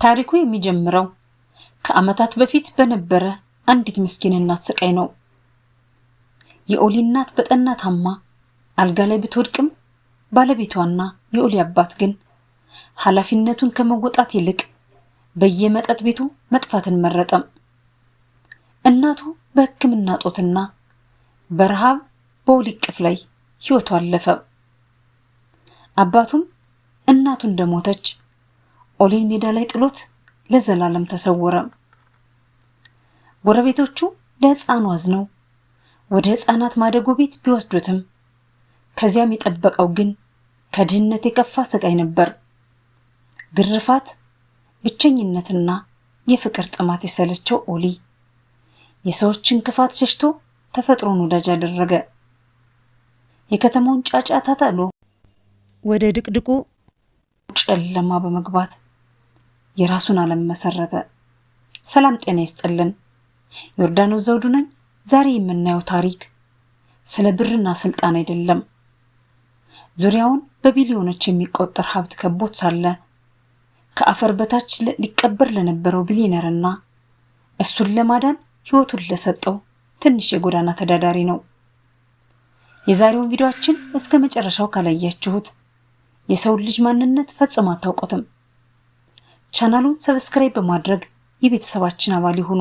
ታሪኩ የሚጀምረው ከዓመታት በፊት በነበረ አንዲት ምስኪን እናት ስቃይ ነው። የኦሊ እናት በጠና ታማ አልጋ ላይ ብትወድቅም ባለቤቷና የኦሊ አባት ግን ኃላፊነቱን ከመወጣት ይልቅ በየመጠጥ ቤቱ መጥፋትን መረጠ። እናቱ በሕክምና ጦትና በረሃብ በኦሊ እቅፍ ላይ ሕይወቱ አለፈ። አባቱም እናቱ እንደሞተች ኦሊን ሜዳ ላይ ጥሎት ለዘላለም ተሰወረ። ጎረቤቶቹ ለሕፃኑ አዝነው ወደ ሕፃናት ማደጎ ቤት ቢወስዱትም ከዚያም የጠበቀው ግን ከድህነት የከፋ ስቃይ ነበር። ግርፋት፣ ብቸኝነትና የፍቅር ጥማት የሰለቸው ኦሊ የሰዎችን ክፋት ሸሽቶ ተፈጥሮን ወዳጅ አደረገ። የከተማውን ጫጫታ ታጥሎ ወደ ድቅድቁ ጨለማ በመግባት የራሱን ዓለም መሰረተ። ሰላም ጤና ይስጥልን። ዮርዳኖስ ዘውዱ ነኝ። ዛሬ የምናየው ታሪክ ስለ ብርና ስልጣን አይደለም። ዙሪያውን በቢሊዮኖች የሚቆጠር ሀብት ከቦት ሳለ ከአፈር በታች ሊቀበር ለነበረው ቢሊዮነርና እሱን ለማዳን ሕይወቱን ለሰጠው ትንሽ የጎዳና ተዳዳሪ ነው። የዛሬውን ቪዲዮአችን እስከ መጨረሻው ካላያችሁት የሰው ልጅ ማንነት ፈጽሞ አታውቁትም። ቻናሉን ሰብስክራይብ በማድረግ የቤተሰባችን አባል ይሁኑ።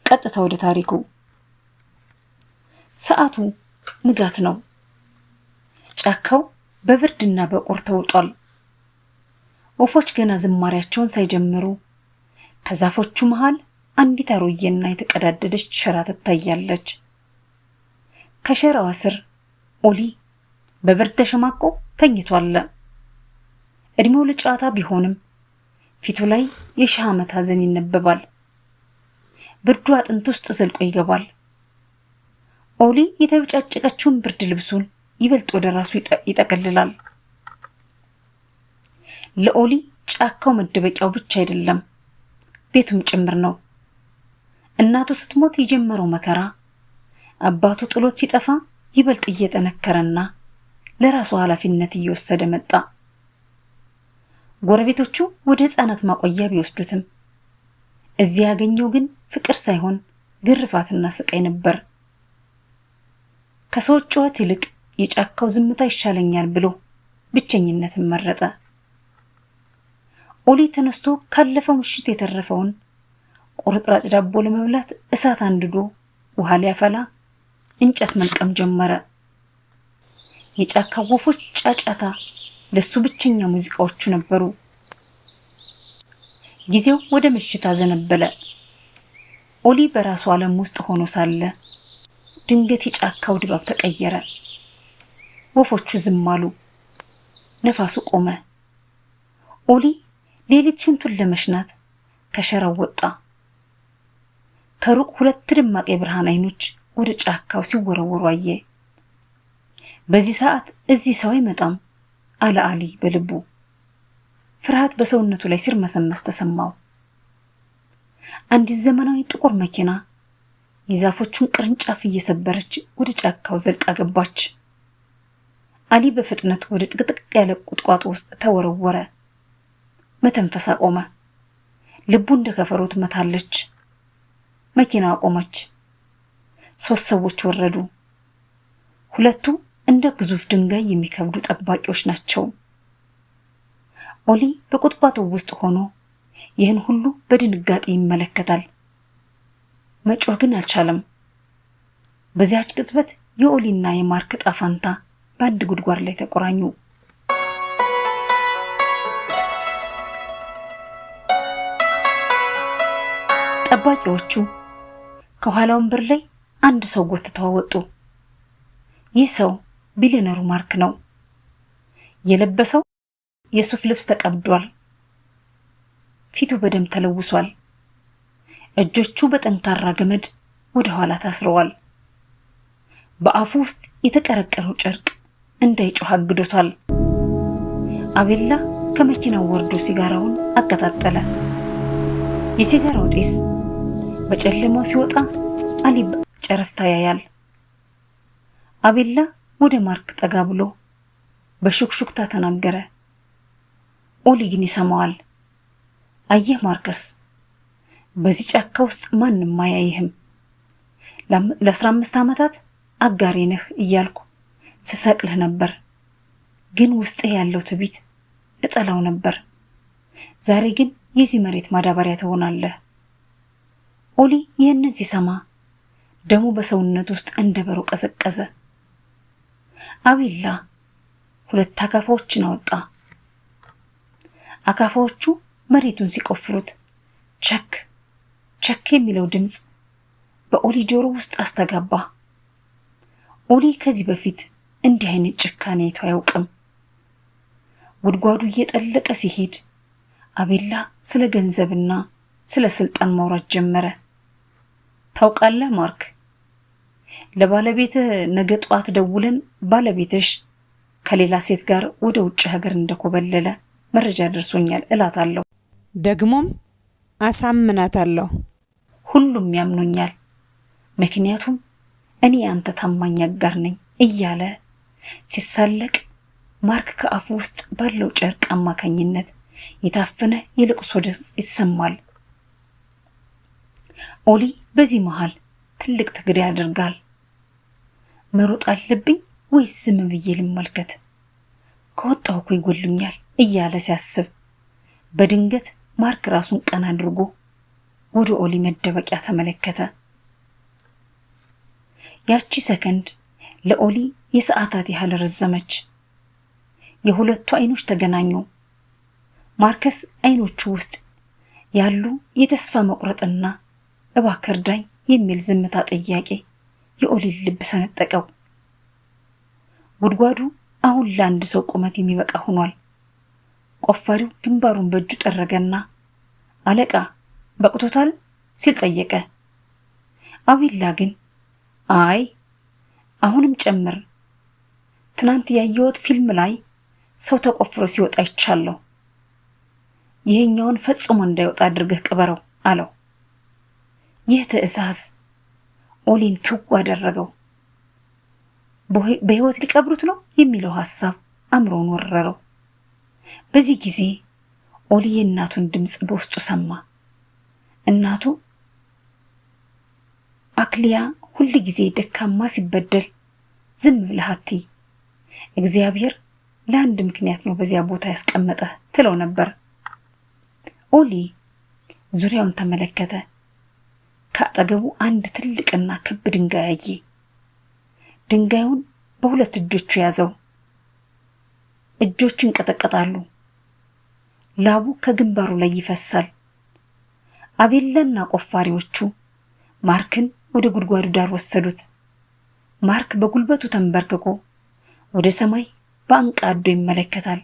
ቀጥታ ወደ ታሪኩ። ሰዓቱ ንጋት ነው። ጫካው በብርድና በቁር ተውጧል። ወፎች ገና ዝማሪያቸውን ሳይጀምሩ ከዛፎቹ መሃል አንዲት አሮጌና የተቀዳደደች ሸራ ትታያለች። ከሸራዋ ስር ኦሊ በብርድ ተሸማቆ ተኝቷል። እድሜው ለጨዋታ ቢሆንም ፊቱ ላይ የሺህ ዓመት ሐዘን ይነበባል። ብርዱ አጥንት ውስጥ ዘልቆ ይገባል። ኦሊ የተበጫጨቀችውን ብርድ ልብሱን ይበልጥ ወደ ራሱ ይጠቀልላል። ለኦሊ ጫካው መደበቂያው ብቻ አይደለም፣ ቤቱም ጭምር ነው። እናቱ ስትሞት የጀመረው መከራ አባቱ ጥሎት ሲጠፋ ይበልጥ እየጠነከረና ለራሱ ኃላፊነት እየወሰደ መጣ። ጎረቤቶቹ ወደ ሕፃናት ማቆያ ቢወስዱትም እዚያ ያገኘው ግን ፍቅር ሳይሆን ግርፋትና ስቃይ ነበር። ከሰዎች ጩኸት ይልቅ የጫካው ዝምታ ይሻለኛል ብሎ ብቸኝነትን መረጠ። ኦሊ ተነስቶ ካለፈው ምሽት የተረፈውን ቁርጥራጭ ዳቦ ለመብላት እሳት አንድዶ ውሃ ሊያፈላ እንጨት መልቀም ጀመረ። የጫካው ወፎች ጫጫታ ለሱ ብቸኛ ሙዚቃዎቹ ነበሩ። ጊዜው ወደ ምሽት አዘነበለ። ኦሊ በራሱ ዓለም ውስጥ ሆኖ ሳለ ድንገት የጫካው ድባብ ተቀየረ። ወፎቹ ዝም አሉ። ነፋሱ ቆመ። ኦሊ ሌሊት ሽንቱን ለመሽናት ከሸራው ወጣ። ከሩቅ ሁለት ደማቅ የብርሃን አይኖች ወደ ጫካው ሲወረወሩ አየ። በዚህ ሰዓት እዚህ ሰው አይመጣም አለ አሊ በልቡ። ፍርሃት በሰውነቱ ላይ ሲርመሰመስ ተሰማው። አንዲት ዘመናዊ ጥቁር መኪና የዛፎቹን ቅርንጫፍ እየሰበረች ወደ ጫካው ዘልቃ ገባች። አሊ በፍጥነት ወደ ጥቅጥቅ ያለ ቁጥቋጦ ውስጥ ተወረወረ። መተንፈስ አቆመ። ልቡ እንደ ከፈሮ ትመታለች። መኪናዋ ቆመች። 3 ሰዎች ወረዱ። ሁለቱ እንደ ግዙፍ ድንጋይ የሚከብዱ ጠባቂዎች ናቸው። ኦሊ በቁጥቋጦው ውስጥ ሆኖ ይህን ሁሉ በድንጋጤ ይመለከታል። መጮህ ግን አልቻለም። በዚያች ቅጽበት የኦሊና የማርክ ዕጣ ፈንታ በአንድ ጉድጓድ ላይ ተቆራኙ። ጠባቂዎቹ ከኋላው ወንበር ላይ አንድ ሰው ጎትተው አወጡ። ይህ ሰው ቢሊዮነሩ ማርክ ነው። የለበሰው የሱፍ ልብስ ተቀብዷል። ፊቱ በደም ተለውሷል። እጆቹ በጠንካራ ገመድ ወደ ኋላ ታስረዋል። በአፉ ውስጥ የተቀረቀረው ጨርቅ እንዳይጮህ አግዶታል። አቤላ ከመኪናው ወርዶ ሲጋራውን አቀጣጠለ። የሲጋራው ጢስ በጨለማው ሲወጣ አሊ ጨረፍታ ያያል። አቤላ ወደ ማርክ ጠጋ ብሎ በሹክሹክታ ተናገረ። ኦሊ ግን ይሰማዋል። አየህ ማርከስ፣ በዚህ ጫካ ውስጥ ማንም አያይህም። ለ15 ዓመታት አጋሬ ነህ እያልኩ ስሰቅልህ ነበር፣ ግን ውስጥ ያለው ትዕቢት እጠላው ነበር። ዛሬ ግን የዚህ መሬት ማዳበሪያ ትሆናለህ። ኦሊ ይህንን ሲሰማ ደሙ በሰውነት ውስጥ እንደ በረዶ ቀዘቀዘ። አቤላ 2 አካፋዎችን አወጣ። አካፋዎቹ መሬቱን ሲቆፍሩት ቸክ ቸክ የሚለው ድምፅ በኦሊ ጆሮ ውስጥ አስተጋባ። ኦሊ ከዚህ በፊት እንዲህ አይነት ጭካኔ አይቶ አያውቅም። ጉድጓዱ እየጠለቀ ሲሄድ አቤላ ስለ ገንዘብና ስለ ስልጣን ማውራት ጀመረ። ታውቃለህ ማርክ፣ ለባለቤትህ ነገ ጠዋት ደውለን ባለቤትሽ ከሌላ ሴት ጋር ወደ ውጭ ሀገር እንደኮበለለ መረጃ ደርሶኛል እላታለሁ። ደግሞም አሳምናታለሁ። ሁሉም ያምኑኛል፣ ምክንያቱም እኔ አንተ ታማኝ አጋር ነኝ እያለ ሲሳለቅ ማርክ ከአፉ ውስጥ ባለው ጨርቅ አማካኝነት የታፈነ የልቅሶ ድምፅ ይሰማል። ኦሊ በዚህ መሃል ትልቅ ትግል ያደርጋል። መሮጥ አለብኝ ወይስ ዝም ብዬ ልመልከት? ከወጣሁ እኮ ይጎሉኛል እያለ ሲያስብ በድንገት ማርክ ራሱን ቀና አድርጎ ወደ ኦሊ መደበቂያ ተመለከተ። ያቺ ሰከንድ ለኦሊ የሰዓታት ያህል ረዘመች። የሁለቱ አይኖች ተገናኙ። ማርከስ አይኖቹ ውስጥ ያሉ የተስፋ መቁረጥና እባክህ እርዳኝ የሚል ዝምታ ጥያቄ የኦሊን ልብ ሰነጠቀው። ጉድጓዱ አሁን ለአንድ ሰው ቁመት የሚበቃ ሆኗል። ቆፋሪው ግንባሩን በእጁ ጠረገና አለቃ በቅቶታል ሲል ጠየቀ። አቤላ ግን አይ አሁንም ጨምር፣ ትናንት ያየሁት ፊልም ላይ ሰው ተቆፍሮ ሲወጣ ይቻለው፣ ይሄኛውን ፈጽሞ እንዳይወጣ አድርገህ ቅበረው አለው። ይህ ትዕዛዝ ኦሊን ክው አደረገው። በህይወት ሊቀብሩት ነው የሚለው ሐሳብ አእምሮውን ወረረው። በዚህ ጊዜ ኦሊ የእናቱን ድምፅ በውስጡ ሰማ። እናቱ አክሊያ ሁል ጊዜ ደካማ ሲበደል ዝም ብለህ አትይ፣ እግዚአብሔር ለአንድ ምክንያት ነው በዚያ ቦታ ያስቀመጠህ ትለው ነበር። ኦሊ ዙሪያውን ተመለከተ። ከአጠገቡ አንድ ትልቅና ክብ ድንጋይ አየ። ድንጋዩን በሁለት እጆቹ ያዘው። እጆቹ ይንቀጠቀጣሉ። ላቡ ከግንባሩ ላይ ይፈሳል። አቤላና ቆፋሪዎቹ ማርክን ወደ ጉድጓዱ ዳር ወሰዱት። ማርክ በጉልበቱ ተንበርክኮ ወደ ሰማይ በአንቃዶ ይመለከታል።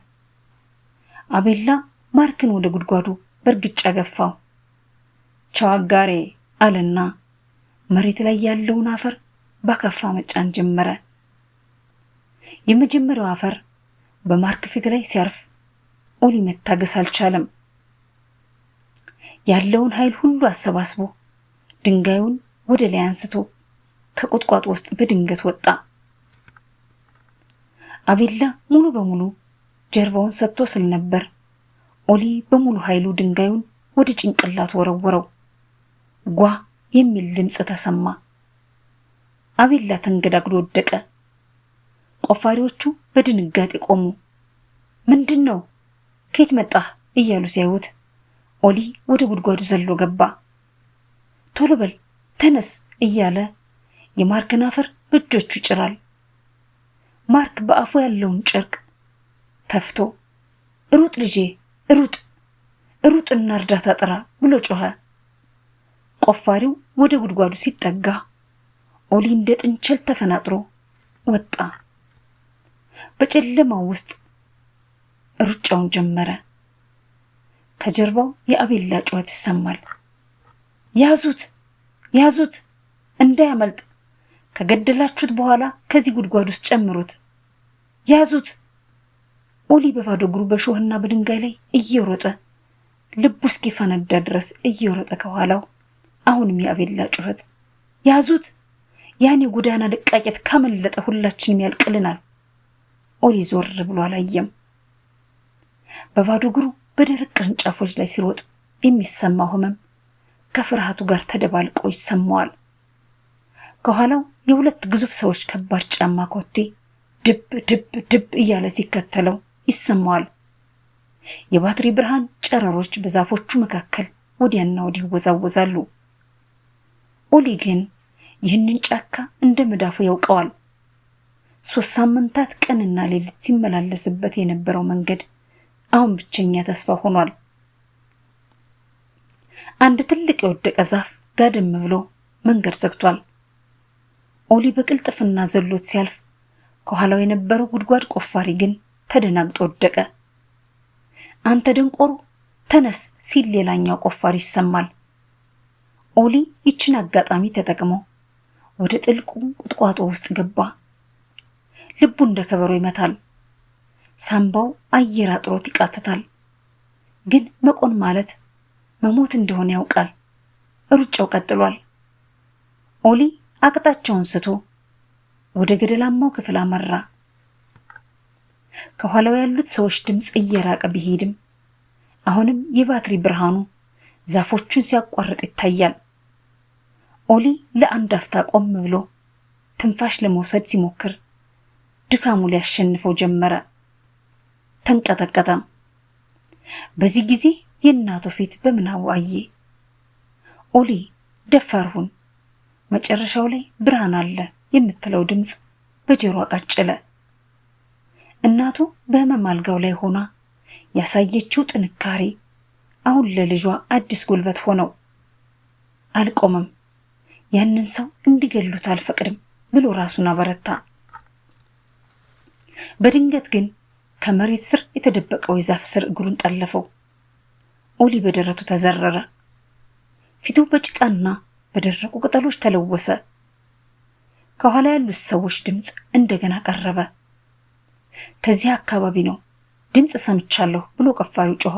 አቤላ ማርክን ወደ ጉድጓዱ በእርግጫ ገፋው። ቻው አጋሬ አለና መሬት ላይ ያለውን አፈር በአካፋ መጫን ጀመረ። የመጀመሪያው አፈር በማርክ ፊት ላይ ሲያርፍ ኦሊ መታገስ አልቻለም። ያለውን ኃይል ሁሉ አሰባስቦ ድንጋዩን ወደ ላይ አንስቶ ከቁጥቋጦ ውስጥ በድንገት ወጣ። አቤላ ሙሉ በሙሉ ጀርባውን ሰጥቶ ስለነበር ኦሊ በሙሉ ኃይሉ ድንጋዩን ወደ ጭንቅላቱ ወረወረው። ጓ የሚል ድምፅ ተሰማ። አቤላ ተንገዳግዶ ወደቀ። ቆፋሪዎቹ በድንጋጤ ቆሙ። ምንድነው? ከየት መጣህ? እያሉ ሲያዩት ኦሊ ወደ ጉድጓዱ ዘሎ ገባ። ቶሎ በል ተነስ እያለ የማርክን አፈር በእጆቹ ይጭራል። ማርክ በአፉ ያለውን ጨርቅ ተፍቶ ሩጥ ልጄ ሩጥ፣ ሩጥና እርዳታ ጥራ ብሎ ጮኸ። ቆፋሪው ወደ ጉድጓዱ ሲጠጋ ኦሊ እንደ ጥንቸል ተፈናጥሮ ወጣ። በጨለማው ውስጥ ሩጫውን ጀመረ። ከጀርባው የአቤላ ጩኸት ይሰማል። ያዙት ያዙት፣ እንዳያመልጥ፣ ከገደላችሁት በኋላ ከዚህ ጉድጓድ ውስጥ ጨምሩት፣ ያዙት። ኦሊ በባዶ እግሩ በሾህና በድንጋይ ላይ እየሮጠ ልቡ እስኪፈነዳ ድረስ እየሮጠ ከኋላው አሁንም የአቤላ ጩኸት፣ ያዙት፣ ያኔ ጎዳና ልቃቄት ካመለጠ ሁላችንም ያልቅልናል። ኦሊ ዞር ብሎ አላየም። በባዶ እግሩ በደረቅ ቅርንጫፎች ላይ ሲሮጥ የሚሰማው ህመም ከፍርሃቱ ጋር ተደባልቆ ይሰማዋል። ከኋላው የሁለት ግዙፍ ሰዎች ከባድ ጫማ ኮቴ ድብ ድብ ድብ እያለ ሲከተለው ይሰማዋል። የባትሪ ብርሃን ጨረሮች በዛፎቹ መካከል ወዲያና ወዲህ ይወዛወዛሉ። ኦሊ ግን ይህንን ጫካ እንደ መዳፉ ያውቀዋል። 3 ሳምንታት ቀንና ሌሊት ሲመላለስበት የነበረው መንገድ አሁን ብቸኛ ተስፋ ሆኗል። አንድ ትልቅ የወደቀ ዛፍ ጋደም ብሎ መንገድ ዘግቷል። ኦሊ በቅልጥፍና ዘሎት ሲያልፍ ከኋላው የነበረው ጉድጓድ ቆፋሪ ግን ተደናግጦ ወደቀ። አንተ ደንቆሮ ተነስ ሲል ሌላኛው ቆፋሪ ይሰማል። ኦሊ ይችን አጋጣሚ ተጠቅሞ ወደ ጥልቁ ቁጥቋጦ ውስጥ ገባ። ልቡ እንደ ከበሮ ይመታል። ሳምባው አየር አጥሮት ይቃትታል። ግን መቆን ማለት መሞት እንደሆነ ያውቃል። ሩጫው ቀጥሏል። ኦሊ አቅጣጫውን ስቶ ወደ ገደላማው ክፍል አመራ። ከኋላው ያሉት ሰዎች ድምፅ እየራቀ ቢሄድም አሁንም የባትሪ ብርሃኑ ዛፎቹን ሲያቋርጥ ይታያል። ኦሊ ለአንድ አፍታ ቆም ብሎ ትንፋሽ ለመውሰድ ሲሞክር ድካሙ ሊያሸንፈው ጀመረ። ተንቀጠቀጠም። በዚህ ጊዜ የእናቱ ፊት በምናቡ አየ። ኦሊ ደፋርሁን፣ መጨረሻው ላይ ብርሃን አለ የምትለው ድምፅ በጆሮ አቃጨለ። እናቱ በህመም አልጋው ላይ ሆና ያሳየችው ጥንካሬ አሁን ለልጇ አዲስ ጉልበት ሆነው። አልቆመም። ያንን ሰው እንዲገሉት አልፈቅድም ብሎ ራሱን አበረታ። በድንገት ግን ከመሬት ስር የተደበቀው የዛፍ ስር እግሩን ጠለፈው። ኦሊ በደረቱ ተዘረረ። ፊቱ በጭቃና በደረቁ ቅጠሎች ተለወሰ። ከኋላ ያሉት ሰዎች ድምፅ እንደገና ቀረበ። ከዚህ አካባቢ ነው ድምፅ ሰምቻለሁ ብሎ ቀፋሪው ጮኸ።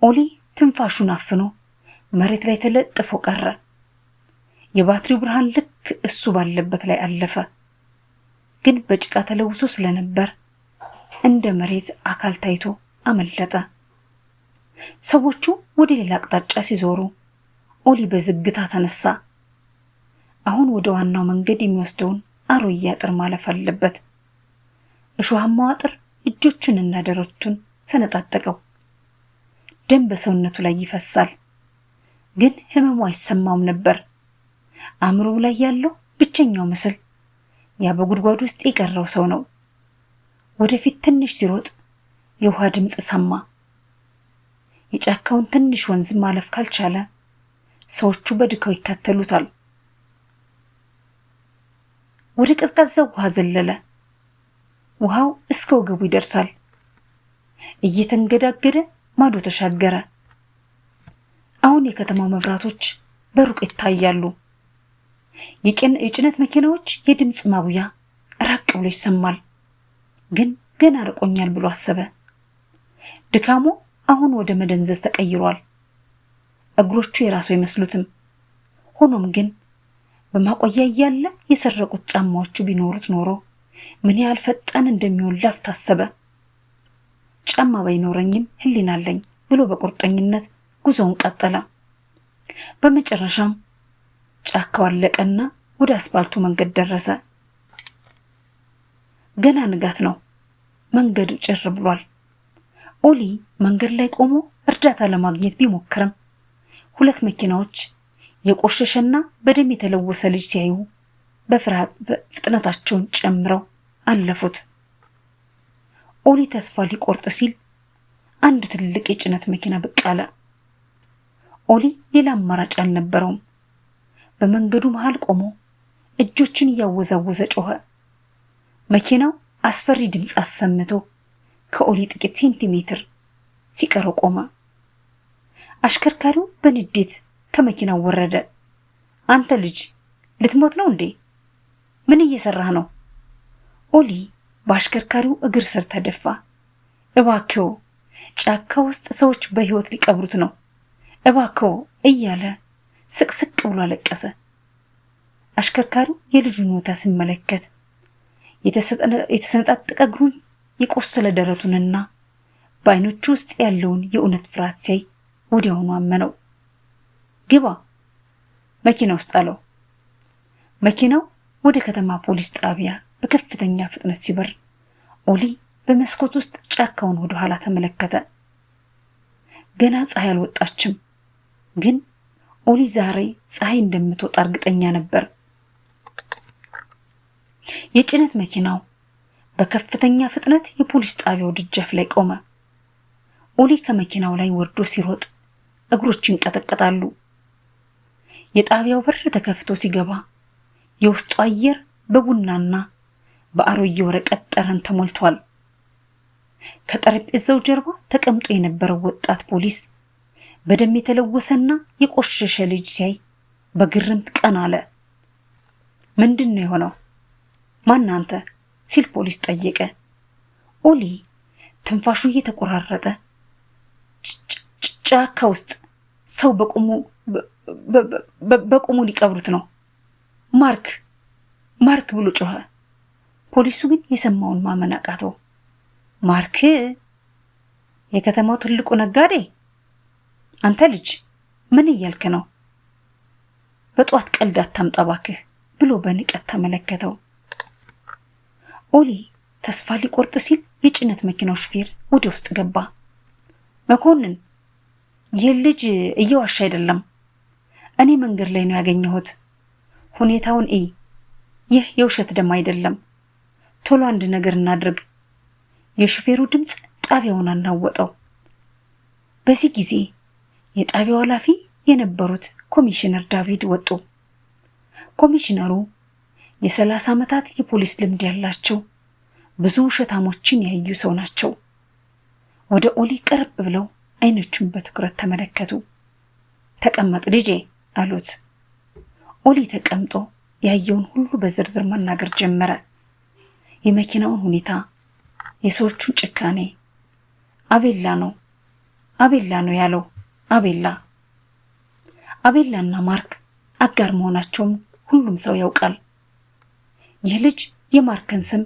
ኦሊ ትንፋሹን አፍኖ መሬት ላይ ተለጥፎ ቀረ። የባትሪው ብርሃን ልክ እሱ ባለበት ላይ አለፈ። ግን በጭቃ ተለውሶ ስለነበር እንደ መሬት አካል ታይቶ አመለጠ። ሰዎቹ ወደ ሌላ አቅጣጫ ሲዞሩ ኦሊ በዝግታ ተነሳ። አሁን ወደ ዋናው መንገድ የሚወስደውን አሮጌ አጥር ማለፍ አለበት። እሾሃማው አጥር እጆቹንና ደረቱን ሰነጣጠቀው። ደም በሰውነቱ ላይ ይፈሳል። ግን ህመሙ አይሰማውም ነበር። አእምሮው ላይ ያለው ብቸኛው ምስል ያ በጉድጓድ ውስጥ የቀረው ሰው ነው። ወደፊት ትንሽ ሲሮጥ የውሃ ድምፅ ሰማ። የጫካውን ትንሽ ወንዝ ማለፍ ካልቻለ ሰዎቹ በድካው ይከተሉታል። ወደ ቀዝቃዛው ውሃ ዘለለ። ውሃው እስከ ወገቡ ይደርሳል። እየተንገዳገደ ማዶ ተሻገረ። አሁን የከተማው መብራቶች በሩቅ ይታያሉ። የጭነት መኪናዎች የድምፅ ማጉያ ራቅ ብሎ ይሰማል። ግን ገና ርቆኛል ብሎ አሰበ። ድካሙ አሁን ወደ መደንዘዝ ተቀይሯል። እግሮቹ የራሱ አይመስሉትም። ሆኖም ግን በማቆያ እያለ የሰረቁት ጫማዎቹ ቢኖሩት ኖሮ ምን ያህል ፈጣን እንደሚሆን ላፍታ አሰበ። ጫማ ባይኖረኝም ህሊና አለኝ ብሎ በቁርጠኝነት ጉዞውን ቀጠለ። በመጨረሻም ጫካው አለቀና ወደ አስፋልቱ መንገድ ደረሰ። ገና ንጋት ነው። መንገዱ ጭር ብሏል። ኦሊ መንገድ ላይ ቆሞ እርዳታ ለማግኘት ቢሞክርም 2 መኪናዎች የቆሸሸና በደም የተለወሰ ልጅ ሲያዩ በፍርሃት ፍጥነታቸውን ጨምረው አለፉት። ኦሊ ተስፋ ሊቆርጥ ሲል አንድ ትልቅ የጭነት መኪና ብቅ አለ። ኦሊ ሌላ አማራጭ አልነበረውም። በመንገዱ መሃል ቆሞ እጆቹን እያወዛወዘ ጮኸ። መኪናው አስፈሪ ድምፅ አሰምቶ ከኦሊ ጥቂት ሴንቲሜትር ሲቀረው ቆመ። አሽከርካሪው በንዴት ከመኪናው ወረደ። አንተ ልጅ ልትሞት ነው እንዴ? ምን እየሰራህ ነው? ኦሊ በአሽከርካሪው እግር ስር ተደፋ። እባክዎ፣ ጫካ ውስጥ ሰዎች በህይወት ሊቀብሩት ነው፣ እባክዎ እያለ ስቅስቅ ብሎ አለቀሰ። አሽከርካሪው የልጁን ሞታ ሲመለከት የተሰነጣጠቀ እግሩን፣ የቆሰለ ደረቱንና በአይኖቹ ውስጥ ያለውን የእውነት ፍርሃት ሲያይ ወዲያውኑ አመነው። ግባ መኪና ውስጥ አለው። መኪናው ወደ ከተማ ፖሊስ ጣቢያ በከፍተኛ ፍጥነት ሲበር ኦሊ በመስኮት ውስጥ ጫካውን ወደ ኋላ ተመለከተ። ገና ፀሐይ አልወጣችም፣ ግን ኦሊ ዛሬ ፀሐይ እንደምትወጣ እርግጠኛ ነበር። የጭነት መኪናው በከፍተኛ ፍጥነት የፖሊስ ጣቢያው ደጃፍ ላይ ቆመ። ኦሊ ከመኪናው ላይ ወርዶ ሲሮጥ እግሮቹ ይንቀጠቀጣሉ። የጣቢያው በር ተከፍቶ ሲገባ የውስጡ አየር በቡናና በአሮጌ ወረቀት ጠረን ተሞልቷል። ከጠረጴዛው ጀርባ ተቀምጦ የነበረው ወጣት ፖሊስ በደም የተለወሰና የቆሸሸ ልጅ ሲያይ በግርምት ቀና አለ። ምንድን ነው የሆነው? ማን አንተ? ሲል ፖሊስ ጠየቀ። ኦሊ ትንፋሹ እየተቆራረጠ ጫካ ውስጥ ሰው በቁሙ ሊቀብሩት ነው፣ ማርክ ብሎ ጮኸ። ፖሊሱ ግን የሰማውን ማመን አቃተው። ማርክ? የከተማው ትልቁ ነጋዴ? አንተ ልጅ ምን እያልክ ነው? በጧት ቀልድ አታምጣ እባክህ ብሎ በንቀት ተመለከተው። ኦሊ ተስፋ ሊቆርጥ ሲል የጭነት መኪናው ሹፌር ወደ ውስጥ ገባ። መኮንን፣ ይህ ልጅ እየዋሻ አይደለም። እኔ መንገድ ላይ ነው ያገኘሁት። ሁኔታውን እይ። ይህ የውሸት ደም አይደለም። ቶሎ አንድ ነገር እናድርግ። የሹፌሩ ድምፅ ጣቢያውን አናወጠው። በዚህ ጊዜ የጣቢያው ኃላፊ የነበሩት ኮሚሽነር ዳቪድ ወጡ። ኮሚሽነሩ የ30 ዓመታት የፖሊስ ልምድ ያላቸው ብዙ ውሸታሞችን ያዩ ሰው ናቸው። ወደ ኦሊ ቀረብ ብለው አይኖቹን በትኩረት ተመለከቱ። ተቀመጥ ልጄ አሉት። ኦሊ ተቀምጦ ያየውን ሁሉ በዝርዝር መናገር ጀመረ። የመኪናውን ሁኔታ፣ የሰዎቹን ጭካኔ። አቤላ ነው ያለው። አቤላና ማርክ አጋር መሆናቸውን ሁሉም ሰው ያውቃል። ይህ ልጅ የማርክን ስም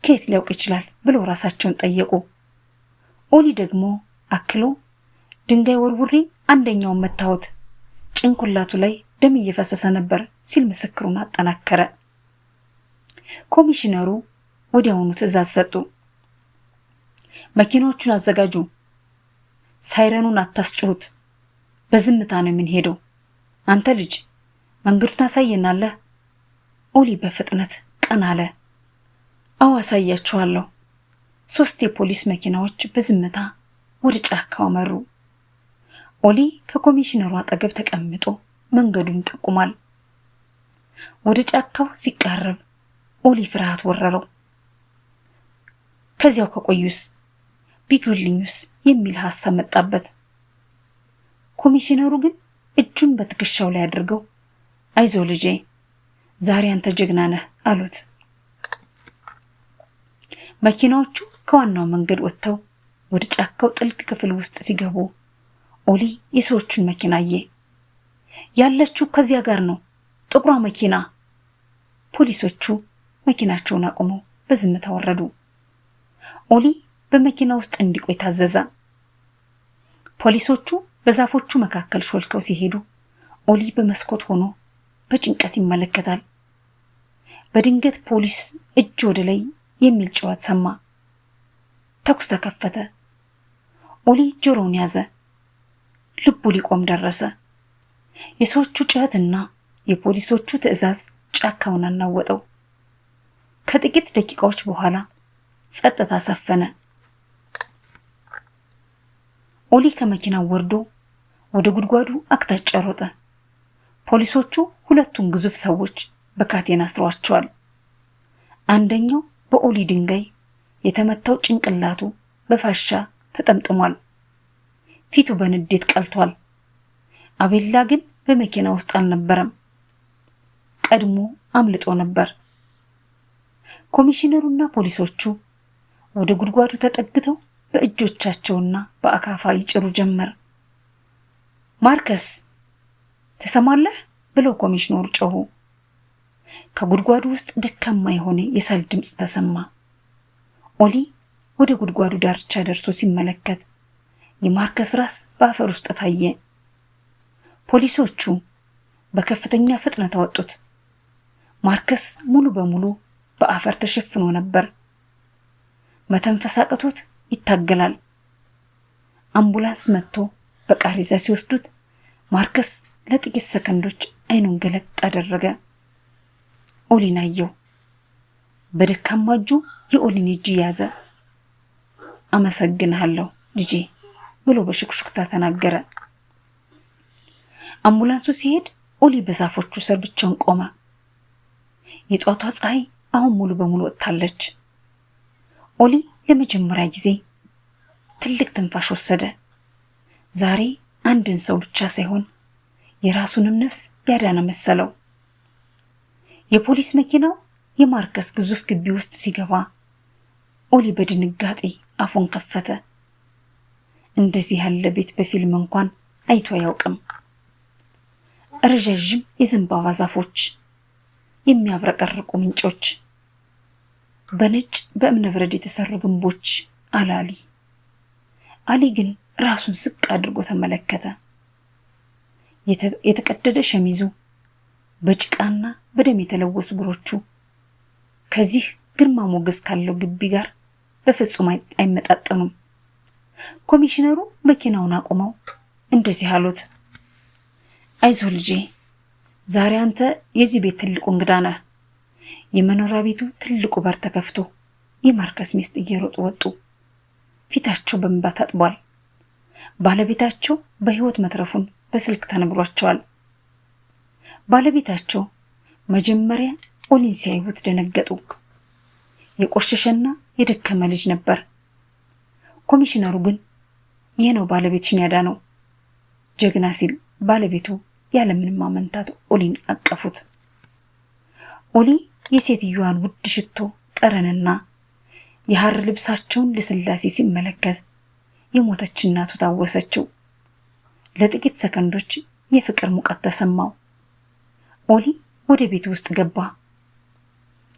ከየት ሊያውቅ ይችላል ብለው ራሳቸውን ጠየቁ። ኦሊ ደግሞ አክሎ ድንጋይ ወርውሬ አንደኛውን መታወት፣ ጭንቅላቱ ላይ ደም እየፈሰሰ ነበር ሲል ምስክሩን አጠናከረ። ኮሚሽነሩ ወዲያውኑ ትዕዛዝ ሰጡ። መኪናዎቹን አዘጋጁ፣ ሳይረኑን አታስጭሁት፣ በዝምታ ነው የምንሄደው። አንተ ልጅ መንገዱን ታሳየናለህ? ኦሊ በፍጥነት ቀና አለ። አዎ አሳያችኋለሁ። 3 የፖሊስ መኪናዎች በዝምታ ወደ ጫካው አመሩ። ኦሊ ከኮሚሽነሩ አጠገብ ተቀምጦ መንገዱን ይጠቁማል። ወደ ጫካው ሲቃረብ ኦሊ ፍርሃት ወረረው። ከዚያው ከቆዩስ ቢገሉኝስ የሚል ሐሳብ መጣበት። ኮሚሽነሩ ግን እጁን በትከሻው ላይ አድርገው አይዞ ልጄ፣ ዛሬ አንተ ጀግና ነህ አሉት። መኪናዎቹ ከዋናው መንገድ ወጥተው ወደ ጫካው ጥልቅ ክፍል ውስጥ ሲገቡ ኦሊ የሰዎቹን መኪና አየ። ያለችው ከዚያ ጋር ነው፣ ጥቁሯ መኪና። ፖሊሶቹ መኪናቸውን አቁመው በዝምታ ወረዱ። ኦሊ በመኪና ውስጥ እንዲቆይ ታዘዘ። ፖሊሶቹ በዛፎቹ መካከል ሾልከው ሲሄዱ ኦሊ በመስኮት ሆኖ በጭንቀት ይመለከታል። በድንገት ፖሊስ እጅ ወደ ላይ የሚል ጩኸት ሰማ። ተኩስ ተከፈተ። ኦሊ ጆሮውን ያዘ። ልቡ ሊቆም ደረሰ። የሰዎቹ ጩኸትና የፖሊሶቹ ትዕዛዝ ጫካውን አናወጠው። ከጥቂት ደቂቃዎች በኋላ ጸጥታ ሰፈነ። ኦሊ ከመኪናው ወርዶ ወደ ጉድጓዱ አቅጣጫ ሮጠ። ፖሊሶቹ ሁለቱን ግዙፍ ሰዎች በካቴና አስረዋቸዋል። አንደኛው በኦሊ ድንጋይ የተመታው ጭንቅላቱ በፋሻ ተጠምጥሟል። ፊቱ በንዴት ቀልቷል። አቤላ ግን በመኪና ውስጥ አልነበረም። ቀድሞ አምልጦ ነበር። ኮሚሽነሩና ፖሊሶቹ ወደ ጉድጓዱ ተጠግተው በእጆቻቸውና በአካፋ ይጭሩ ጀመር። ማርከስ ተሰማለህ ብለው ኮሚሽነሩ ጮሁ። ከጉድጓዱ ውስጥ ደካማ የሆነ የሳል ድምፅ ተሰማ። ኦሊ ወደ ጉድጓዱ ዳርቻ ደርሶ ሲመለከት የማርከስ ራስ በአፈር ውስጥ ታየ። ፖሊሶቹ በከፍተኛ ፍጥነት አወጡት። ማርከስ ሙሉ በሙሉ በአፈር ተሸፍኖ ነበር። መተንፈስ አቅቶት ይታገላል። አምቡላንስ መጥቶ በቃሬዛ ሲወስዱት ማርከስ ለጥቂት ሰከንዶች አይኑን ገለጥ አደረገ። ኦሊን አየው። በደካማ እጁ የኦሊን እጅ ያዘ። አመሰግንሃለሁ ልጄ ብሎ በሽክሽክታ ተናገረ። አምቡላንሱ ሲሄድ ኦሊ በዛፎቹ ስር ብቻውን ቆመ። የጧቷ ፀሐይ አሁን ሙሉ በሙሉ ወጥታለች። ኦሊ ለመጀመሪያ ጊዜ ትልቅ ትንፋሽ ወሰደ። ዛሬ አንድን ሰው ብቻ ሳይሆን የራሱንም ነፍስ ያዳነ መሰለው። የፖሊስ መኪናው የማርከስ ግዙፍ ግቢ ውስጥ ሲገባ ኦሊ በድንጋጤ አፉን ከፈተ። እንደዚህ ያለ ቤት በፊልም እንኳን አይቶ አያውቅም። ረዣዥም የዘንባባ ዛፎች፣ የሚያብረቀርቁ ምንጮች፣ በነጭ በእብነበረድ የተሰሩ ግንቦች አለ አሊ። አሊ ግን ራሱን ዝቅ አድርጎ ተመለከተ። የተቀደደ ሸሚዙ፣ በጭቃና በደም የተለወሱ እግሮቹ ከዚህ ግርማ ሞገስ ካለው ግቢ ጋር በፍጹም አይመጣጠኑም። ኮሚሽነሩ መኪናውን አቁመው እንደዚህ አሉት፣ አይዞህ ልጄ፣ ዛሬ አንተ የዚህ ቤት ትልቁ እንግዳ ነህ። የመኖሪያ ቤቱ ትልቁ በር ተከፍቶ የማርከስ ሚስት እየሮጡ ወጡ። ፊታቸው በእንባ ታጥቧል። ባለቤታቸው በህይወት መትረፉን በስልክ ተነግሯቸዋል። ባለቤታቸው መጀመሪያ ኦሊን ሲያዩት ደነገጡ። የቆሸሸና የደከመ ልጅ ነበር። ኮሚሽነሩ ግን ይህ ነው ባለቤትሽን ያዳነው ጀግና ሲል ባለቤቱ ያለምንም ማመንታት ኦሊን አቀፉት። ኦሊ የሴትዮዋን ውድ ሽቶ ጠረንና የሐር ልብሳቸውን ልስላሴ ሲመለከት የሞተች እናቱ ታወሰችው። ለጥቂት ሰከንዶች የፍቅር ሙቀት ተሰማው። ኦሊ ወደ ቤቱ ውስጥ ገባ።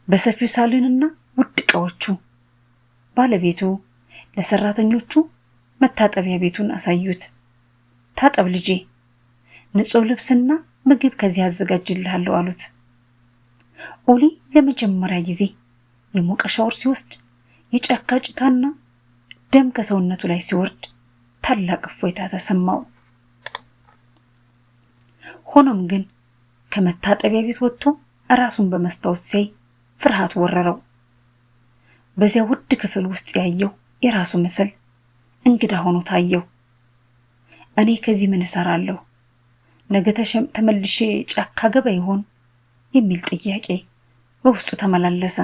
በሰፊው ሳሎንና ውድ ዕቃዎቹ ባለቤቱ ለሰራተኞቹ መታጠቢያ ቤቱን አሳዩት። ታጠብ ልጄ፣ ንጹህ ልብስና ምግብ ከዚህ አዘጋጅልሃለሁ አሉት። ኦሊ ለመጀመሪያ ጊዜ የሞቀ ሻወር ሲወስድ የጫካ ጭቃና ደም ከሰውነቱ ላይ ሲወርድ ታላቅ እፎይታ ተሰማው። ሆኖም ግን ከመታጠቢያ ቤት ወጥቶ ራሱን በመስታወት ሲያይ ፍርሃት ወረረው። በዚያ ውድ ክፍል ውስጥ ያየው የራሱ ምስል እንግዳ ሆኖ ታየው። እኔ ከዚህ ምን እሰራለሁ? ነገ ተመልሼ ጫካ ገባ ይሆን የሚል ጥያቄ በውስጡ ተመላለሰ።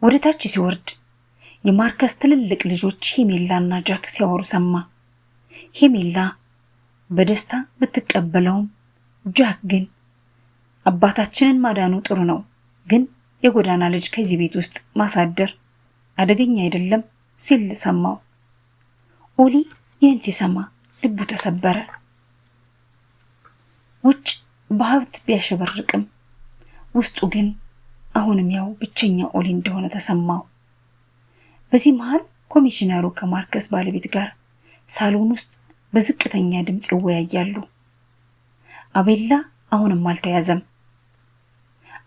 ወደ ታች ሲወርድ የማርከስ ትልልቅ ልጆች ሄሜላና ጃክ ሲያወሩ ሰማ። ሄሜላ በደስታ ብትቀበለውም ጃክ ግን አባታችንን ማዳኑ ጥሩ ነው፣ ግን የጎዳና ልጅ ከዚህ ቤት ውስጥ ማሳደር አደገኛ አይደለም ሲል ሰማው። ኦሊ ይህን ሲሰማ ልቡ ተሰበረ። ውጭ በሀብት ቢያሸበርቅም ውስጡ ግን አሁንም ያው ብቸኛ ኦሊ እንደሆነ ተሰማው። በዚህ መሃል ኮሚሽነሩ ከማርከስ ባለቤት ጋር ሳሎን ውስጥ በዝቅተኛ ድምፅ ይወያያሉ። አቤላ አሁንም አልተያዘም።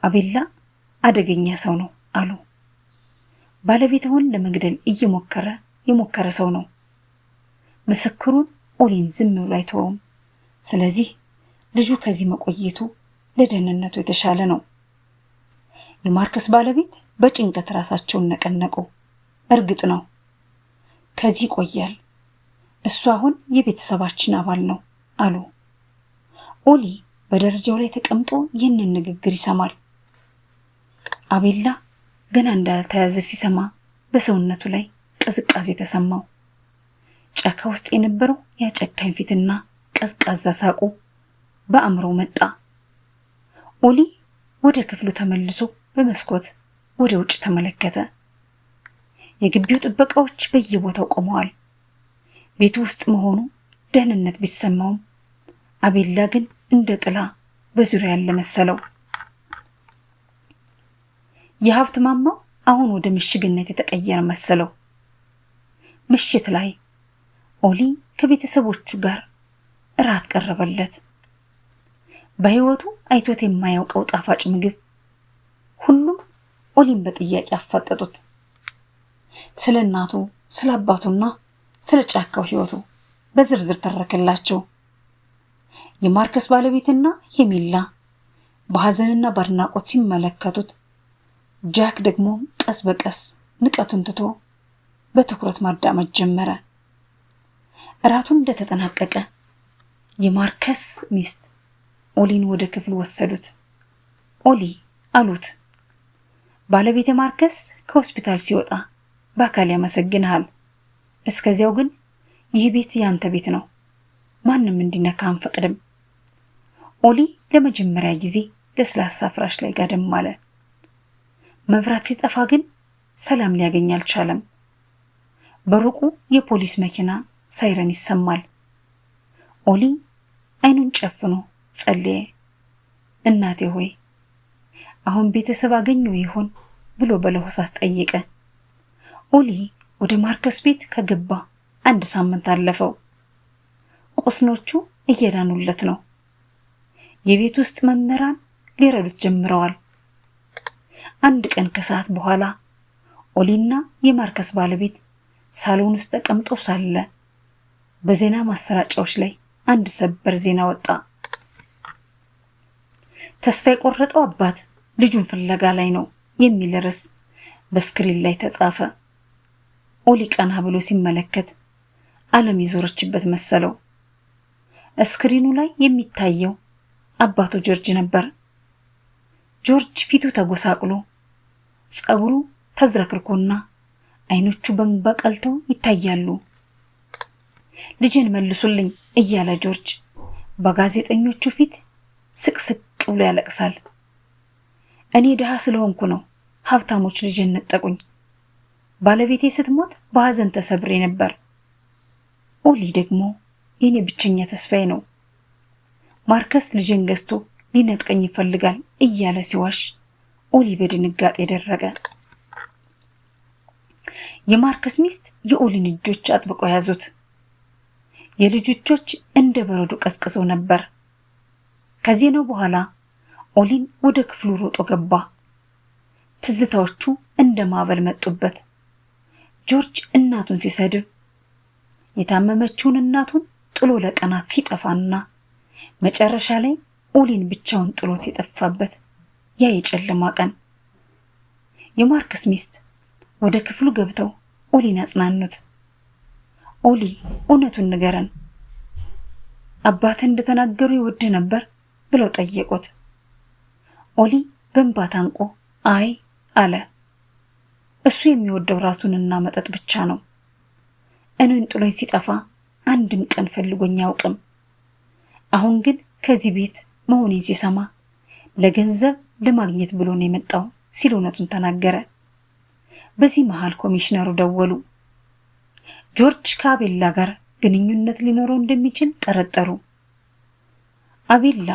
አቤላ አደገኛ ሰው ነው አሉ። ባለቤትውን ለመግደል የሞከረ ሰው ነው። ምስክሩን ኦሊን ዝም ብሎ አይተውም። ስለዚህ ልጁ ከዚህ መቆየቱ ለደህንነቱ የተሻለ ነው። የማርከስ ባለቤት በጭንቀት ራሳቸውን ነቀነቁ። እርግጥ ነው ከዚህ ይቆያል፣ እሱ አሁን የቤተሰባችን አባል ነው አሉ። ኦሊ በደረጃው ላይ ተቀምጦ ይህንን ንግግር ይሰማል። አቤላ ገና እንዳልተያዘ ሲሰማ በሰውነቱ ላይ ቅዝቃዜ ተሰማው። ጫካ ውስጥ የነበረው ያጨካኝ ፊትና ቀዝቃዛ ሳቁ በአእምሮ መጣ። ኦሊ ወደ ክፍሉ ተመልሶ በመስኮት ወደ ውጭ ተመለከተ። የግቢው ጥበቃዎች በየቦታው ቆመዋል። ቤቱ ውስጥ መሆኑ ደህንነት ቢሰማውም አቤላ ግን እንደ ጥላ በዙሪያ ያለ መሰለው። የሀብት ማማው አሁን ወደ ምሽግነት የተቀየረ መሰለው። ምሽት ላይ ኦሊ ከቤተሰቦቹ ጋር እራት ቀረበለት። በህይወቱ አይቶት የማያውቀው ጣፋጭ ምግብ። ሁሉም ኦሊን በጥያቄ አፋጠጡት። ስለ እናቱ፣ ስለ አባቱና ስለ ጫካው ህይወቱ በዝርዝር ተረከላቸው። የማርከስ ባለቤትና ሄሜላ በሐዘንና በአድናቆት ሲመለከቱት፣ ጃክ ደግሞ ቀስ በቀስ ንቀቱን ትቶ በትኩረት ማዳመጥ ጀመረ። እራቱን እንደተጠናቀቀ የማርከስ ሚስት ኦሊን ወደ ክፍል ወሰዱት። ኦሊ አሉት፣ ባለቤቴ ማርከስ ከሆስፒታል ሲወጣ በአካል ያመሰግንሃል። እስከዚያው ግን ይህ ቤት ያንተ ቤት ነው። ማንም እንዲነካ አንፈቅድም። ኦሊ ለመጀመሪያ ጊዜ ለስላሳ ፍራሽ ላይ ጋደም አለ። መብራት ሲጠፋ ግን ሰላም ሊያገኝ አልቻለም። በሩቁ የፖሊስ መኪና ሳይረን ይሰማል። ኦሊ አይኑን ጨፍኖ ጸለየ። እናቴ ሆይ አሁን ቤተሰብ አገኘው ይሆን ብሎ በለሆሳስ ጠየቀ። ኦሊ ወደ ማርከስ ቤት ከገባ 1 ሳምንት አለፈው። ቁስኖቹ እየዳኑለት ነው። የቤት ውስጥ መምህራን ሊረዱት ጀምረዋል። አንድ ቀን ከሰዓት በኋላ ኦሊና የማርከስ ባለቤት ሳሎን ውስጥ ተቀምጠው ሳለ በዜና ማሰራጫዎች ላይ አንድ ሰበር ዜና ወጣ። ተስፋ የቆረጠው አባት ልጁን ፍለጋ ላይ ነው የሚል ርዕስ በስክሪን ላይ ተጻፈ። ኦሊ ቀና ብሎ ሲመለከት ዓለም ይዞረችበት መሰለው። ስክሪኑ ላይ የሚታየው አባቱ ጆርጅ ነበር። ጆርጅ ፊቱ ተጎሳቅሎ ጸጉሩ ተዝረክርኮና አይኖቹ በእንባ ቀልተው ይታያሉ። ልጄን መልሱልኝ እያለ ጆርጅ በጋዜጠኞቹ ፊት ስቅስቅ ብሎ ያለቅሳል። እኔ ድሃ ስለሆንኩ ነው ሀብታሞች ልጄን ነጠቁኝ። ባለቤቴ ስትሞት በሐዘን ተሰብሬ ነበር። ኦሊ ደግሞ የኔ ብቸኛ ተስፋዬ ነው። ማርከስ ልጄን ገዝቶ ሊነጥቀኝ ይፈልጋል እያለ ሲዋሽ ኦሊ በድንጋጤ ደረቀ። የማርከስ ሚስት የኦሊን እጆች አጥብቀው ያዙት። የልጁ እጆች እንደ በረዶ ቀዝቅዘው ነበር። ከዜናው በኋላ ኦሊን ወደ ክፍሉ ሮጦ ገባ። ትዝታዎቹ እንደ ማዕበል መጡበት። ጆርጅ እናቱን ሲሰድብ፣ የታመመችውን እናቱን ጥሎ ለቀናት ሲጠፋና መጨረሻ ላይ ኦሊን ብቻውን ጥሎት የጠፋበት ያ የጨለማ ቀን። የማርከስ ሚስት ወደ ክፍሉ ገብተው ኦሊን አጽናኑት። ኦሊ እውነቱን ንገረን፣ አባትህ እንደተናገሩ ይወድ ነበር ብለው ጠየቁት። ኦሊ በእንባ ታንቆ አይ አለ። እሱ የሚወደው ራሱንና መጠጥ ብቻ ነው። እኔን ጥሎኝ ሲጠፋ አንድም ቀን ፈልጎኝ አያውቅም። አሁን ግን ከዚህ ቤት መሆኔን ሲሰማ ለገንዘብ ለማግኘት ብሎ ነው የመጣው ሲል እውነቱን ተናገረ። በዚህ መሃል ኮሚሽነሩ ደወሉ። ጆርጅ ከአቤላ ጋር ግንኙነት ሊኖረው እንደሚችል ጠረጠሩ። አቤላ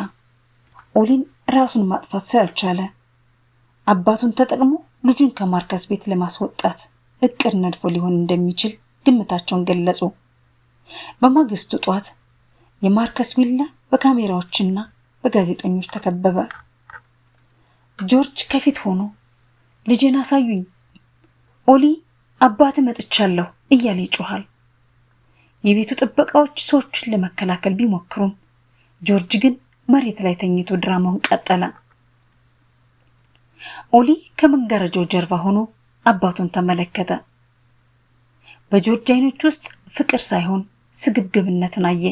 ኦሊን ራሱን ማጥፋት ስላልቻለ አባቱን ተጠቅሞ ልጁን ከማርከስ ቤት ለማስወጣት እቅድ ነድፎ ሊሆን እንደሚችል ግምታቸውን ገለጹ። በማግስቱ ጧት የማርከስ ቪላ በካሜራዎችና በጋዜጠኞች ተከበበ። ጆርጅ ከፊት ሆኖ ልጄን አሳዩኝ፣ ኦሊ አባት መጥቻለሁ እያለ ይጮሃል። የቤቱ ጥበቃዎች ሰዎችን ለመከላከል ቢሞክሩም ጆርጅ ግን መሬት ላይ ተኝቶ ድራማውን ቀጠለ። ኦሊ ከመጋረጃው ጀርባ ሆኖ አባቱን ተመለከተ። በጆርጅ አይኖች ውስጥ ፍቅር ሳይሆን ስግብግብነትን አየ።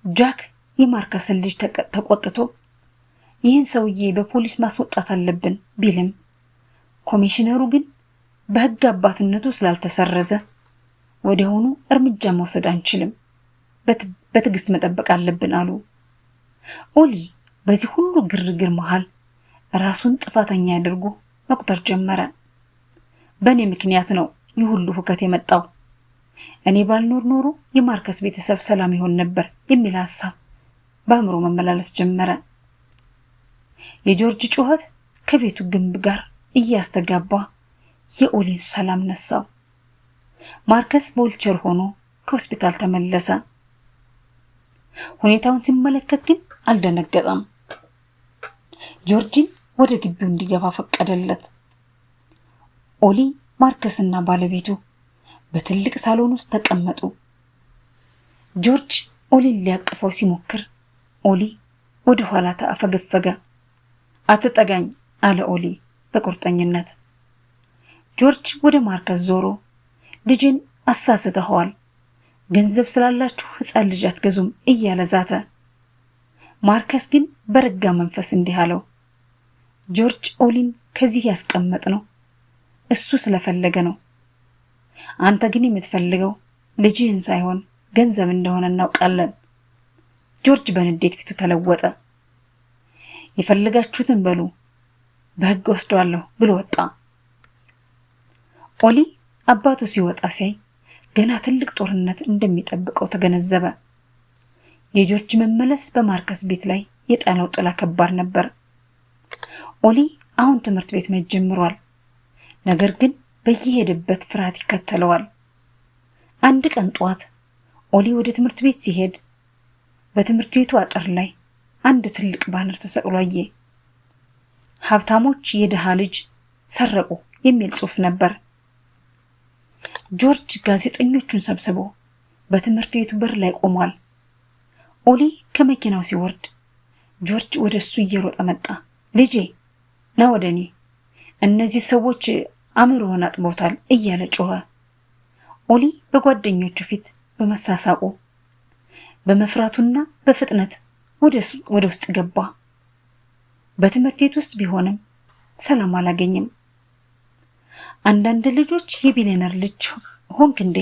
ጃክ የማርከስን ልጅ ተቆጥቶ ይህን ሰውዬ በፖሊስ ማስወጣት አለብን ቢልም ኮሚሽነሩ ግን በሕግ አባትነቱ ስላልተሰረዘ ወዲያውኑ እርምጃ መውሰድ አንችልም፣ በትዕግስት መጠበቅ አለብን አሉ። ኦሊ በዚህ ሁሉ ግርግር መሃል ራሱን ጥፋተኛ አድርጎ መቁጠር ጀመረ። በእኔ ምክንያት ነው ይህ ሁሉ ሁከት የመጣው። እኔ ባልኖር ኖሮ የማርከስ ቤተሰብ ሰላም ይሆን ነበር የሚል ሐሳብ በአእምሮ መመላለስ ጀመረ። የጆርጅ ጩኸት ከቤቱ ግንብ ጋር እያስተጋባ የኦሊን ሰላም ነሳው። ማርከስ በዊልቸር ሆኖ ከሆስፒታል ተመለሰ። ሁኔታውን ሲመለከት ግን አልደነገጠም። ጆርጅን ወደ ግቢው እንዲገባ ፈቀደለት። ኦሊ፣ ማርከስና ባለቤቱ በትልቅ ሳሎን ውስጥ ተቀመጡ። ጆርጅ ኦሊን ሊያቅፈው ሲሞክር ኦሊ ወደ ኋላ ተአፈገፈገ። አትጠጋኝ አለ ኦሊ በቁርጠኝነት። ጆርጅ ወደ ማርከስ ዞሮ ልጅን አሳስተኸዋል፣ ገንዘብ ስላላችሁ ሕፃን ልጅ አትገዙም እያለ ዛተ። ማርከስ ግን በረጋ መንፈስ እንዲህ አለው፣ ጆርጅ ኦሊን ከዚህ ያስቀመጥ ነው እሱ ስለፈለገ ነው። አንተ ግን የምትፈልገው ልጅህን ሳይሆን ገንዘብ እንደሆነ እናውቃለን። ጆርጅ በንዴት ፊቱ ተለወጠ። የፈለጋችሁትን በሉ፣ በሕግ ወስደዋለሁ ብሎ ወጣ። ኦሊ አባቱ ሲወጣ ሲያይ ገና ትልቅ ጦርነት እንደሚጠብቀው ተገነዘበ። የጆርጅ መመለስ በማርከስ ቤት ላይ የጣለው ጥላ ከባድ ነበር። ኦሊ አሁን ትምህርት ቤት መሄድ ጀምሯል። ነገር ግን በየሄደበት ፍርሃት ይከተለዋል። አንድ ቀን ጧት ኦሊ ወደ ትምህርት ቤት ሲሄድ በትምህርት ቤቱ አጥር ላይ አንድ ትልቅ ባነር ተሰቅሎ አየ። ሀብታሞች የድሃ ልጅ ሰረቁ የሚል ጽሑፍ ነበር። ጆርጅ ጋዜጠኞቹን ሰብስቦ በትምህርት ቤቱ በር ላይ ቆሟል። ኦሊ ከመኪናው ሲወርድ ጆርጅ ወደ እሱ እየሮጠ መጣ። ልጄ ና ወደ እኔ፣ እነዚህ ሰዎች አእምሮህን አጥቦታል እያለ ጮኸ። ኦሊ በጓደኞቹ ፊት በመሳሳቁ በመፍራቱና በፍጥነት ወደ ውስጥ ገባ። በትምህርት ቤት ውስጥ ቢሆንም ሰላም አላገኝም። አንዳንድ ልጆች የቢሊየነር ልጅ ሆንክ እንዴ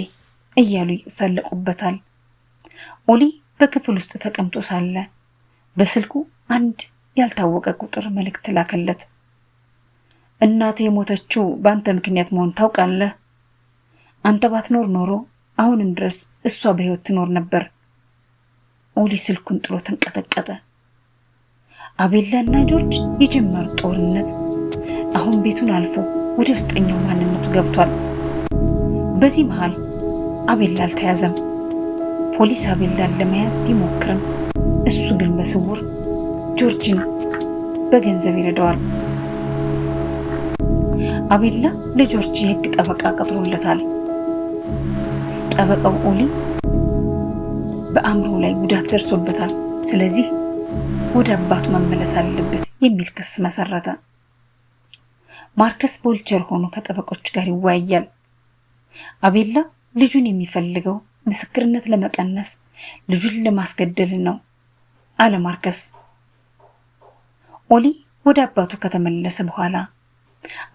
እያሉ ይሳለቁበታል። ኦሊ በክፍል ውስጥ ተቀምጦ ሳለ በስልኩ አንድ ያልታወቀ ቁጥር መልእክት ላከለት። እናቴ የሞተችው በአንተ ምክንያት መሆን ታውቃለህ። አንተ ባትኖር ኖሮ አሁንም ድረስ እሷ በሕይወት ትኖር ነበር። ኦሊ ስልኩን ጥሎ ተንቀጠቀጠ። አቤላና ጆርጅ የጀመሩት ጦርነት አሁን ቤቱን አልፎ ወደ ውስጠኛው ማንነቱ ገብቷል። በዚህ መሃል አቤላ አልተያዘም። ፖሊስ አቤላን ለመያዝ ቢሞክርም እሱ ግን በስውር ጆርጅን በገንዘብ ይረዳዋል። አቤላ ለጆርጅ የሕግ ጠበቃ ቀጥሮለታል። ጠበቃው ኦሊ በአእምሮ ላይ ጉዳት ደርሶበታል፣ ስለዚህ ወደ አባቱ መመለስ አለበት የሚል ክስ መሰረተ። ማርከስ በዊልቸር ሆኖ ከጠበቆች ጋር ይወያያል። አቤላ ልጁን የሚፈልገው ምስክርነት ለመቀነስ ልጁን ለማስገደል ነው አለ ማርከስ። ኦሊ ወደ አባቱ ከተመለሰ በኋላ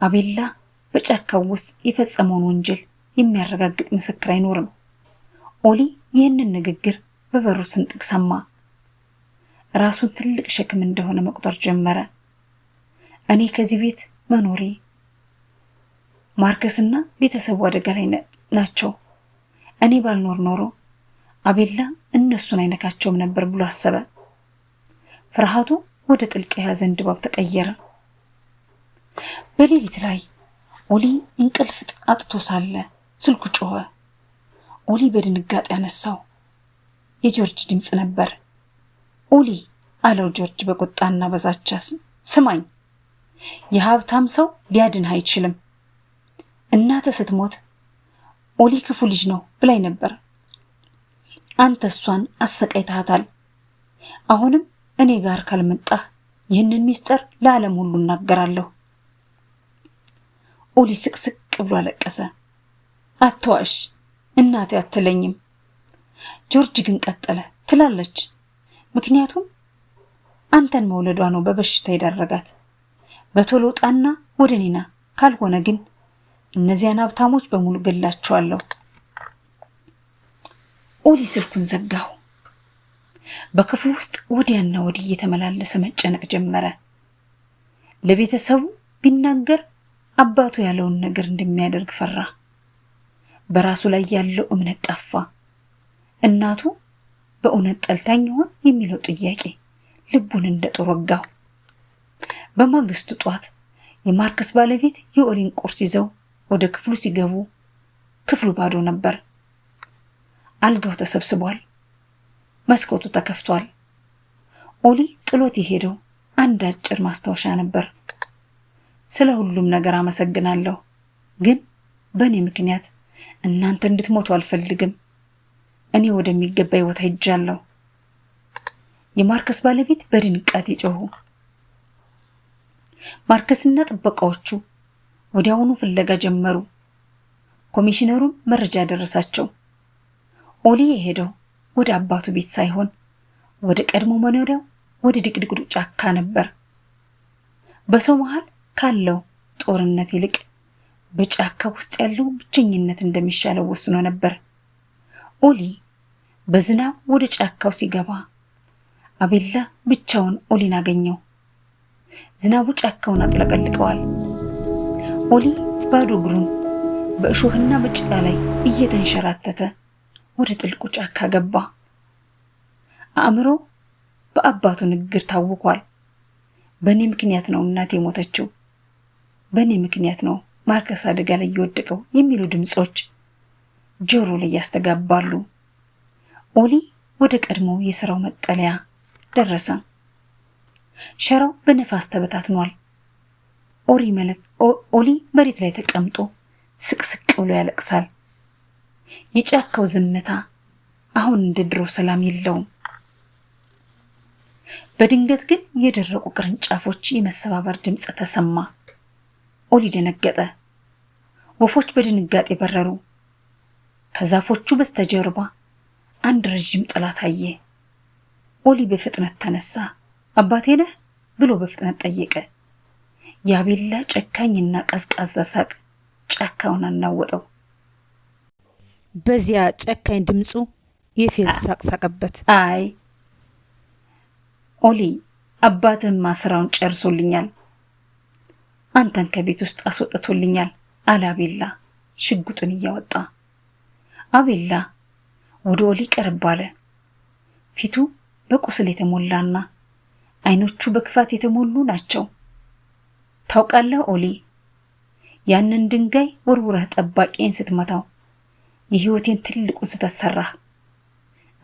አቤላ በጫካው ውስጥ የፈጸመውን ወንጀል የሚያረጋግጥ ምስክር አይኖርም። ኦሊ ይህንን ንግግር በበሩ ስንጥቅ ሰማ። ራሱን ትልቅ ሸክም እንደሆነ መቁጠር ጀመረ። እኔ ከዚህ ቤት መኖሬ ማርከስና ቤተሰቡ አደጋ ላይ ናቸው። እኔ ባልኖር ኖሮ አቤላ እነሱን አይነካቸውም ነበር ብሎ አሰበ። ፍርሃቱ ወደ ጥልቅ የሐዘን ድባብ ተቀየረ። በሌሊት ላይ ኦሊ እንቅልፍ አጥቶ ሳለ ስልኩ ጮኸ። ኦሊ በድንጋጤ ያነሳው። የጆርጅ ድምፅ ነበር። ኦሊ አለው ጆርጅ በቁጣና በዛቻ። ስማኝ፣ የሀብታም ሰው ሊያድንህ አይችልም። እናተ ስትሞት ኦሊ ክፉ ልጅ ነው ብላይ ነበር። አንተ እሷን አሰቃይተሃታል። አሁንም እኔ ጋር ካልመጣህ ይህንን ሚስጥር ለዓለም ሁሉ እናገራለሁ። ኦሊ ስቅስቅ ብሎ አለቀሰ። አትዋሽ፣ እናቴ አትለኝም። ጆርጅ ግን ቀጠለ። ትላለች፣ ምክንያቱም አንተን መውለዷ ነው በበሽታ የዳረጋት። በቶሎ ውጣና ወደ እኔ ና፣ ካልሆነ ግን እነዚያን ሀብታሞች በሙሉ ገላቸዋለሁ። ኦሊ ስልኩን ዘጋው። በክፍሉ ውስጥ ወዲያና ወዲህ እየተመላለሰ መጨነቅ ጀመረ። ለቤተሰቡ ቢናገር አባቱ ያለውን ነገር እንደሚያደርግ ፈራ። በራሱ ላይ ያለው እምነት ጠፋ። እናቱ በእውነት ጠልታኝ ይሆን የሚለው ጥያቄ ልቡን እንደ ጦር ወጋው። በማግስቱ ጧት የማርከስ ባለቤት የኦሊን ቁርስ ይዘው ወደ ክፍሉ ሲገቡ ክፍሉ ባዶ ነበር። አልጋው ተሰብስቧል። መስኮቱ ተከፍቷል። ኦሊ ጥሎት የሄደው አንድ አጭር ማስታወሻ ነበር። ስለ ሁሉም ነገር አመሰግናለሁ፣ ግን በእኔ ምክንያት እናንተ እንድትሞቱ አልፈልግም። እኔ ወደሚገባኝ ቦታ ሄጃለሁ። የማርከስ ባለቤት በድንጋጤ ጮሁ። ማርከስና ጥበቃዎቹ ወዲያውኑ ፍለጋ ጀመሩ። ኮሚሽነሩም መረጃ ደረሳቸው። ኦሊ የሄደው ወደ አባቱ ቤት ሳይሆን ወደ ቀድሞ መኖሪያው ወደ ድቅድቅ ጫካ ነበር። በሰው መሃል ካለው ጦርነት ይልቅ በጫካ ውስጥ ያለው ብቸኝነት እንደሚሻለው ወስኖ ነበር። ኦሊ በዝናብ ወደ ጫካው ሲገባ አቤላ ብቻውን ኦሊን አገኘው። ዝናቡ ጫካውን አጥለቀልቀዋል። ኦሊ ባዶ እግሩን በእሾህና በጭቃ ላይ እየተንሸራተተ ወደ ጥልቁ ጫካ ገባ። አእምሮ በአባቱ ንግግር ታውቋል። በእኔ ምክንያት ነው እናቴ የሞተችው፣ በእኔ ምክንያት ነው ማርከስ አደጋ ላይ የወደቀው የሚሉ ድምጾች ጆሮ ላይ ያስተጋባሉ። ኦሊ ወደ ቀድሞ የሥራው መጠለያ ደረሰ። ሸራው በነፋስ ተበታትኗል። ኦሊ መሬት ላይ ተቀምጦ ስቅስቅ ብሎ ያለቅሳል። የጫካው ዝምታ አሁን እንደ ድሮ ሰላም የለውም። በድንገት ግን የደረቁ ቅርንጫፎች የመሰባበር ድምፅ ተሰማ። ኦሊ ደነገጠ። ወፎች በድንጋጤ በረሩ። ከዛፎቹ በስተጀርባ አንድ ረዥም ጥላ ታየ። ኦሊ በፍጥነት ተነሳ። አባቴ ነህ ብሎ በፍጥነት ጠየቀ። የአቤላ ጨካኝና ቀዝቃዛ ሳቅ ጫካውን አናወጠው። በዚያ ጨካኝ ድምፁ የፌዝ ሳቅ ሳቀበት። አይ ኦሊ፣ አባትህማ ስራውን ጨርሶልኛል፣ አንተን ከቤት ውስጥ አስወጥቶልኛል አለ አቤላ ሽጉጡን እያወጣ። አቤላ ወደ ኦሊ ቀረብ አለ። ፊቱ በቁስል የተሞላና አይኖቹ በክፋት የተሞሉ ናቸው። ታውቃለህ ኦሊ፣ ያንን ድንጋይ ወርውረህ ጠባቂን ስትመታው የህይወቴን ትልቁን ስህተት ሰራህ።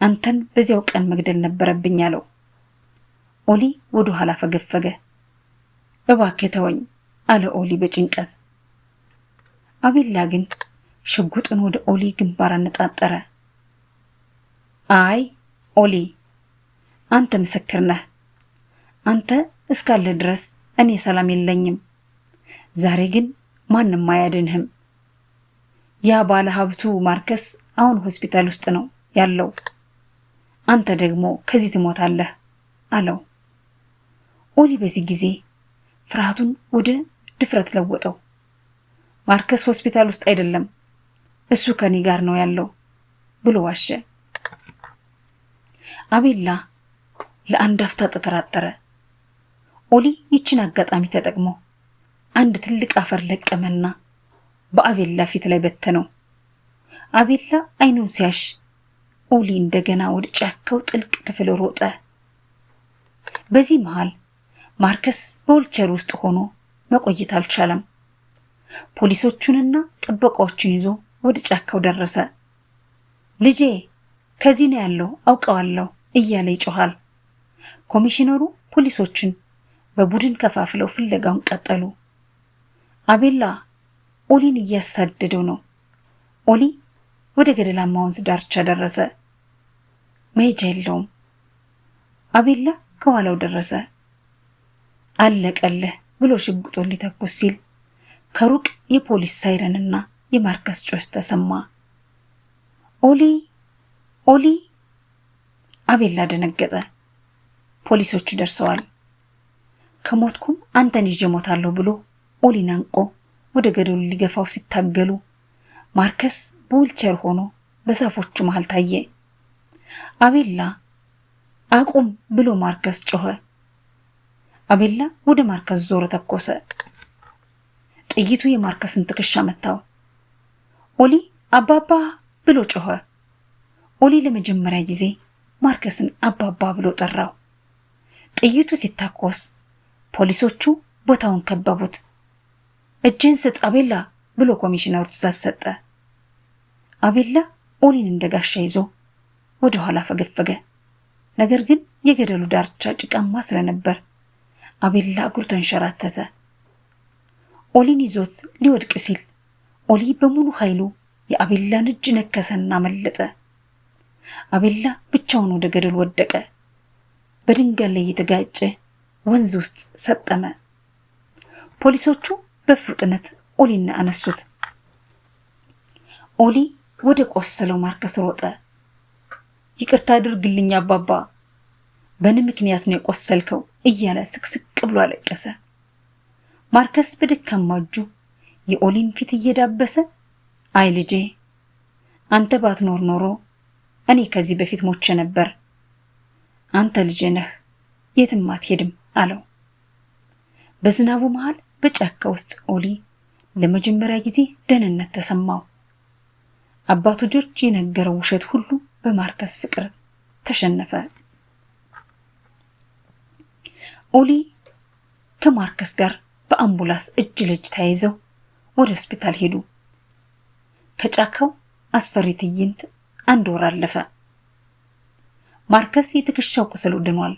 አንተን በዚያው ቀን መግደል ነበረብኝ አለው። ኦሊ ወደ ኋላ ፈገፈገ። እባክህ ተወኝ አለ ኦሊ በጭንቀት። አቤላ ግን ሽጉጡን ወደ ኦሊ ግንባር አነጣጠረ። አይ ኦሊ፣ አንተ ምስክር ነህ። አንተ እስካለ ድረስ እኔ ሰላም የለኝም። ዛሬ ግን ማንም አያድንህም። ያ ባለ ሀብቱ ማርከስ አሁን ሆስፒታል ውስጥ ነው ያለው። አንተ ደግሞ ከዚህ ትሞታለህ አለው። ኦሊ በዚህ ጊዜ ፍርሃቱን ወደ ድፍረት ለወጠው። ማርከስ ሆስፒታል ውስጥ አይደለም፣ እሱ ከኔ ጋር ነው ያለው ብሎ ዋሸ። አቤላ ለአንድ አፍታ ተጠራጠረ። ኦሊ ይችን አጋጣሚ ተጠቅሞ አንድ ትልቅ አፈር ለቀመና በአቤላ ፊት ላይ በተነው። አቤላ አይኑን ሲያሽ ኦሊ እንደገና ወደ ጫካው ጥልቅ ክፍል ሮጠ። በዚህ መሃል ማርከስ በዊልቸር ውስጥ ሆኖ መቆየት አልቻለም። ፖሊሶቹንና ጥበቃዎቹን ይዞ ወደ ጫካው ደረሰ። ልጄ ከዚህ ነው ያለው አውቀዋለሁ እያለ ይጮሃል። ኮሚሽነሩ ፖሊሶቹን በቡድን ከፋፍለው ፍለጋውን ቀጠሉ። አቤላ ኦሊን እያሳደደው ነው። ኦሊ ወደ ገደላማ ወንዝ ዳርቻ ደረሰ። መሄጃ የለውም። አቤላ ከኋላው ደረሰ። አለቀልህ ብሎ ሽጉጡን ሊተኩስ ሲል ከሩቅ የፖሊስ ሳይረንና የማርከስ ጩኸት ተሰማ። ኦሊ ኦሊ! አቤላ ደነገጠ። ፖሊሶቹ ደርሰዋል። ከሞትኩም አንተን ይዤ ሞታለሁ ብሎ ኦሊን አንቆ ወደ ገደሉ ሊገፋው ሲታገሉ ማርከስ በዊልቸር ሆኖ በዛፎቹ መሃል ታየ። አቤላ አቁም ብሎ ማርከስ ጮኸ። አቤላ ወደ ማርከስ ዞሮ ተኮሰ። ጥይቱ የማርከስን ትከሻ መታው። ኦሊ አባባ ብሎ ጮኸ። ኦሊ ለመጀመሪያ ጊዜ ማርከስን አባባ ብሎ ጠራው። ጥይቱ ሲታኮስ ፖሊሶቹ ቦታውን ከበቡት። እጅን ስጥ አቤላ ብሎ ኮሚሽነሩ ትእዛዝ ሰጠ። አቤላ ኦሊን እንደጋሻ ይዞ ወደ ኋላ ፈገፈገ። ነገር ግን የገደሉ ዳርቻ ጭቃማ ስለነበር አቤላ እግሩ ተንሸራተተ። ኦሊን ይዞት ሊወድቅ ሲል ኦሊ በሙሉ ኃይሉ የአቤላን እጅ ነከሰና መለጠ። አቤላ ብቻውን ወደ ገደሉ ወደቀ። በድንጋይ ላይ የተጋጨ ወንዝ ውስጥ ሰጠመ። ፖሊሶቹ በፍጥነት ኦሊን አነሱት። ኦሊ ወደ ቆሰለው ማርከስ ሮጠ። ይቅርታ አድርግልኝ አባባ፣ በእኔ ምክንያት ነው የቆሰልከው እያለ ስቅስቅ ብሎ አለቀሰ። ማርከስ በደካማ እጁ የኦሊን ፊት እየዳበሰ አይ ልጄ፣ አንተ ባትኖር ኖሮ እኔ ከዚህ በፊት ሞቼ ነበር። አንተ ልጄ ነህ፣ የትም አትሄድም አለው። በዝናቡ መሃል በጫካ ውስጥ ኦሊ ለመጀመሪያ ጊዜ ደህንነት ተሰማው። አባቱ ጆርጅ የነገረው ውሸት ሁሉ በማርከስ ፍቅር ተሸነፈ። ኦሊ ከማርከስ ጋር በአምቡላንስ እጅ ለእጅ ተያይዘው ወደ ሆስፒታል ሄዱ። ከጫካው አስፈሪ ትዕይንት 1 ወር አለፈ። ማርከስ የትከሻው ቁስል ድኗል።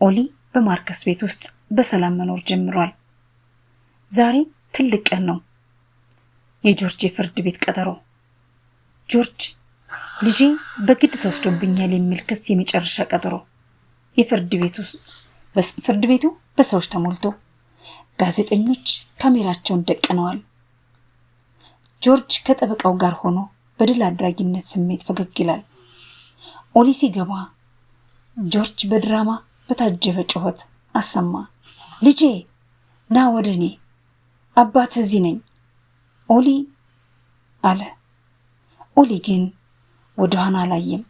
ኦሊ በማርከስ ቤት ውስጥ በሰላም መኖር ጀምሯል። ዛሬ ትልቅ ቀን ነው፣ የጆርጅ የፍርድ ቤት ቀጠሮ። ጆርጅ ልጄ በግድ ተወስዶብኛል የሚል ክስ የመጨረሻ ቀጠሮ። ፍርድ ቤቱ በሰዎች ተሞልቶ ጋዜጠኞች ካሜራቸውን ደቅነዋል። ጆርጅ ከጠበቃው ጋር ሆኖ በድል አድራጊነት ስሜት ፈገግ ይላል። ኦሊ ሲገባ ጆርጅ በድራማ በታጀበ ጩኸት አሰማ። ልጄ ና ወደ እኔ፣ አባት እዚህ ነኝ ኦሊ አለ። ኦሊ ግን ወደ ኋላ አላየም።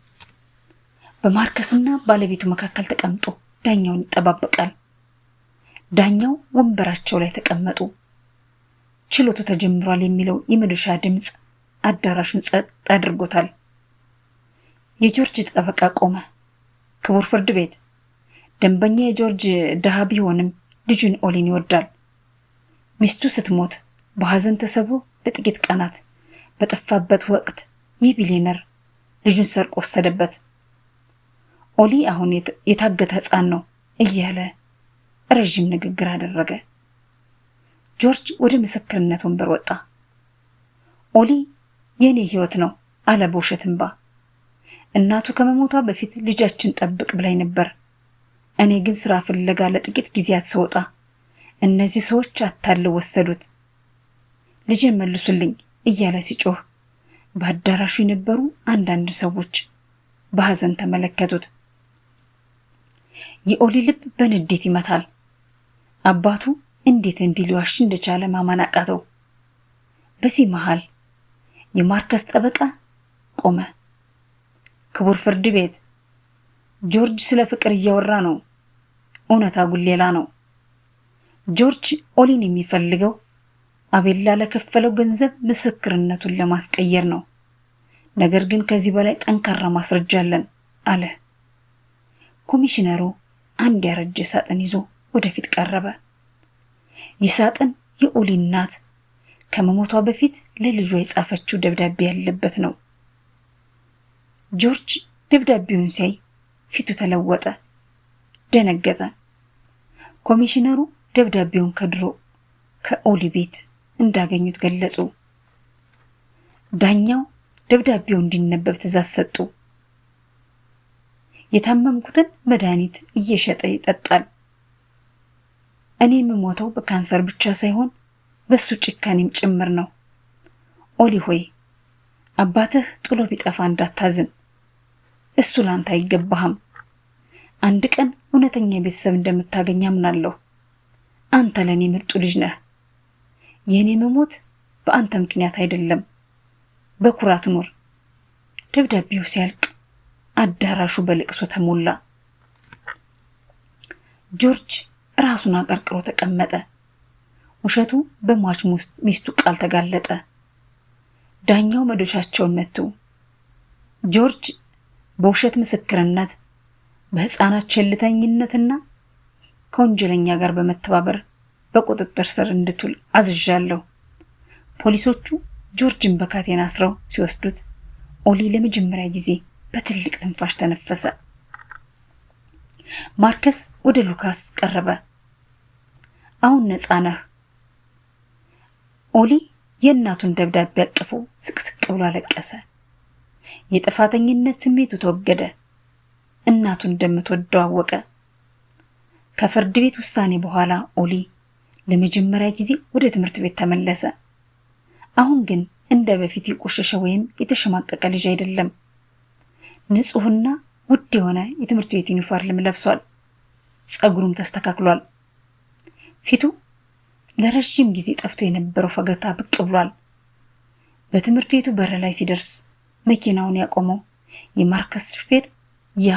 በማርከስና ባለቤቱ መካከል ተቀምጦ ዳኛውን ይጠባበቃል። ዳኛው ወንበራቸው ላይ ተቀመጡ። ችሎቱ ተጀምሯል የሚለው የመዶሻ ድምፅ አዳራሹን ጸጥ አድርጎታል። የጆርጅ ጠበቃ ቆመ። ክቡር ፍርድ ቤት፣ ደንበኛ የጆርጅ ድሃ ቢሆንም ልጁን ኦሊን ይወዳል። ሚስቱ ስትሞት በሐዘን ተሰብሮ ለጥቂት ቀናት በጠፋበት ወቅት ይህ ቢሊየነር ልጁን ሰርቆ ወሰደበት። ኦሊ አሁን የታገተ ሕፃን ነው እያለ ረዥም ንግግር አደረገ። ጆርጅ ወደ ምስክርነት ወንበር ወጣ። ኦሊ የኔ ህይወት ነው አለ በውሸት እንባ። እናቱ ከመሞቷ በፊት ልጃችን ጠብቅ ብላኝ ነበር። እኔ ግን ስራ ፍለጋ ለጥቂት ጊዜያት ስወጣ እነዚህ ሰዎች አታለው ወሰዱት። ልጄን መልሱልኝ እያለ ሲጮህ በአዳራሹ የነበሩ አንዳንድ ሰዎች በሐዘን ተመለከቱት። የኦሊ ልብ በንዴት ይመታል። አባቱ እንዴት ሊዋሽ እንደቻለ ማመን አቃተው። በዚህ መሃል የማርከስ ጠበቃ ቆመ። ክቡር ፍርድ ቤት፣ ጆርጅ ስለ ፍቅር እያወራ ነው፣ እውነታ ጉሌላ ነው። ጆርጅ ኦሊን የሚፈልገው አቤላ ለከፈለው ገንዘብ ምስክርነቱን ለማስቀየር ነው። ነገር ግን ከዚህ በላይ ጠንካራ ማስረጃ አለን አለ። ኮሚሽነሩ አንድ ያረጀ ሳጥን ይዞ ወደፊት ቀረበ። ይህ ሳጥን የኦሊ እናት ከመሞቷ በፊት ለልጇ የጻፈችው ደብዳቤ ያለበት ነው። ጆርጅ ደብዳቤውን ሲያይ ፊቱ ተለወጠ፣ ደነገጠ። ኮሚሽነሩ ደብዳቤውን ከድሮ ከኦሊ ቤት እንዳገኙት ገለጹ። ዳኛው ደብዳቤው እንዲነበብ ትዕዛዝ ሰጡ። የታመምኩትን መድኃኒት እየሸጠ ይጠጣል። እኔ የምሞተው በካንሰር ብቻ ሳይሆን በሱ ጭካኔም ጭምር ነው። ኦሊ ሆይ አባትህ ጥሎ ቢጠፋ እንዳታዝን። እሱ ላንተ አይገባህም። አንድ ቀን እውነተኛ ቤተሰብ እንደምታገኝ አምናለሁ። አንተ ለኔ ምርጡ ልጅ ነህ። የኔ መሞት በአንተ ምክንያት አይደለም። በኩራት ኑር። ደብዳቤው ሲያልቅ አዳራሹ በልቅሶ ተሞላ። ጆርጅ ራሱን አቀርቅሮ ተቀመጠ። ውሸቱ በሟች ሚስቱ ቃል ተጋለጠ። ዳኛው መዶሻቸውን መቱ። ጆርጅ በውሸት ምስክርነት፣ በሕፃናት ቸልተኝነትና ከወንጀለኛ ጋር በመተባበር በቁጥጥር ስር እንድትውል አዝዣለሁ። ፖሊሶቹ ጆርጅን በካቴና አስረው ሲወስዱት ኦሊ ለመጀመሪያ ጊዜ በትልቅ ትንፋሽ ተነፈሰ። ማርከስ ወደ ሉካስ ቀረበ። አሁን ነፃ ነህ። ኦሊ የእናቱን ደብዳቤ አቅፎ ስቅስቅ ብሎ አለቀሰ። የጥፋተኝነት ስሜቱ ተወገደ። እናቱን እንደምትወደው አወቀ። ከፍርድ ቤት ውሳኔ በኋላ ኦሊ ለመጀመሪያ ጊዜ ወደ ትምህርት ቤት ተመለሰ። አሁን ግን እንደ በፊት የቆሸሸ ወይም የተሸማቀቀ ልጅ አይደለም። ንጹህና ውድ የሆነ የትምህርት ቤት ዩኒፎርም ለብሷል። ጸጉሩም ተስተካክሏል። ፊቱ ለረጅም ጊዜ ጠፍቶ የነበረው ፈገግታ ብቅ ብሏል። በትምህርት ቤቱ በር ላይ ሲደርስ መኪናውን ያቆመው የማርከስ ሹፌር ያ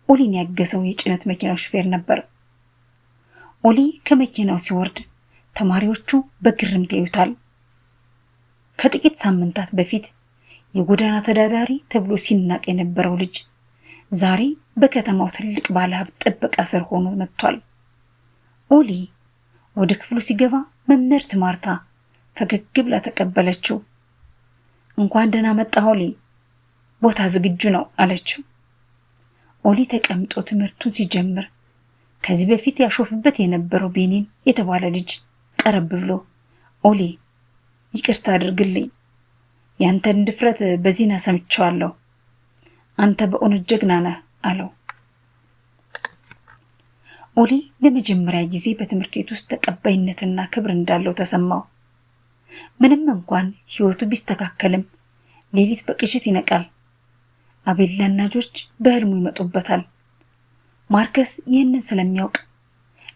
ኦሊን ያገሰው የጭነት መኪናው ሹፌር ነበር። ኦሊ ከመኪናው ሲወርድ ተማሪዎቹ በግርምት ያዩታል። ከጥቂት ሳምንታት በፊት የጎዳና ተዳዳሪ ተብሎ ሲናቅ የነበረው ልጅ ዛሬ በከተማው ትልቅ ባለሀብት ጥበቃ ስር ሆኖ መጥቷል። ኦሊ ወደ ክፍሉ ሲገባ መምህርት ማርታ ፈገግ ብላ ተቀበለችው። እንኳን ደህና መጣህ ኦሊ፣ ቦታ ዝግጁ ነው አለችው። ኦሊ ተቀምጦ ትምህርቱን ሲጀምር ከዚህ በፊት ያሾፍበት የነበረው ቤኒን የተባለ ልጅ ቀረብ ብሎ ኦሊ ይቅርታ አድርግልኝ፣ ያንተን ድፍረት በዜና ሰምቼዋለሁ፣ አንተ በእውነት ጀግና ነህ አለው። ኦሊ ለመጀመሪያ ጊዜ በትምህርት ቤት ውስጥ ተቀባይነትና ክብር እንዳለው ተሰማው። ምንም እንኳን ህይወቱ ቢስተካከልም ሌሊት በቅዠት ይነቃል። አቤላና ጆርጅ በህልሙ ይመጡበታል። ማርከስ ይህንን ስለሚያውቅ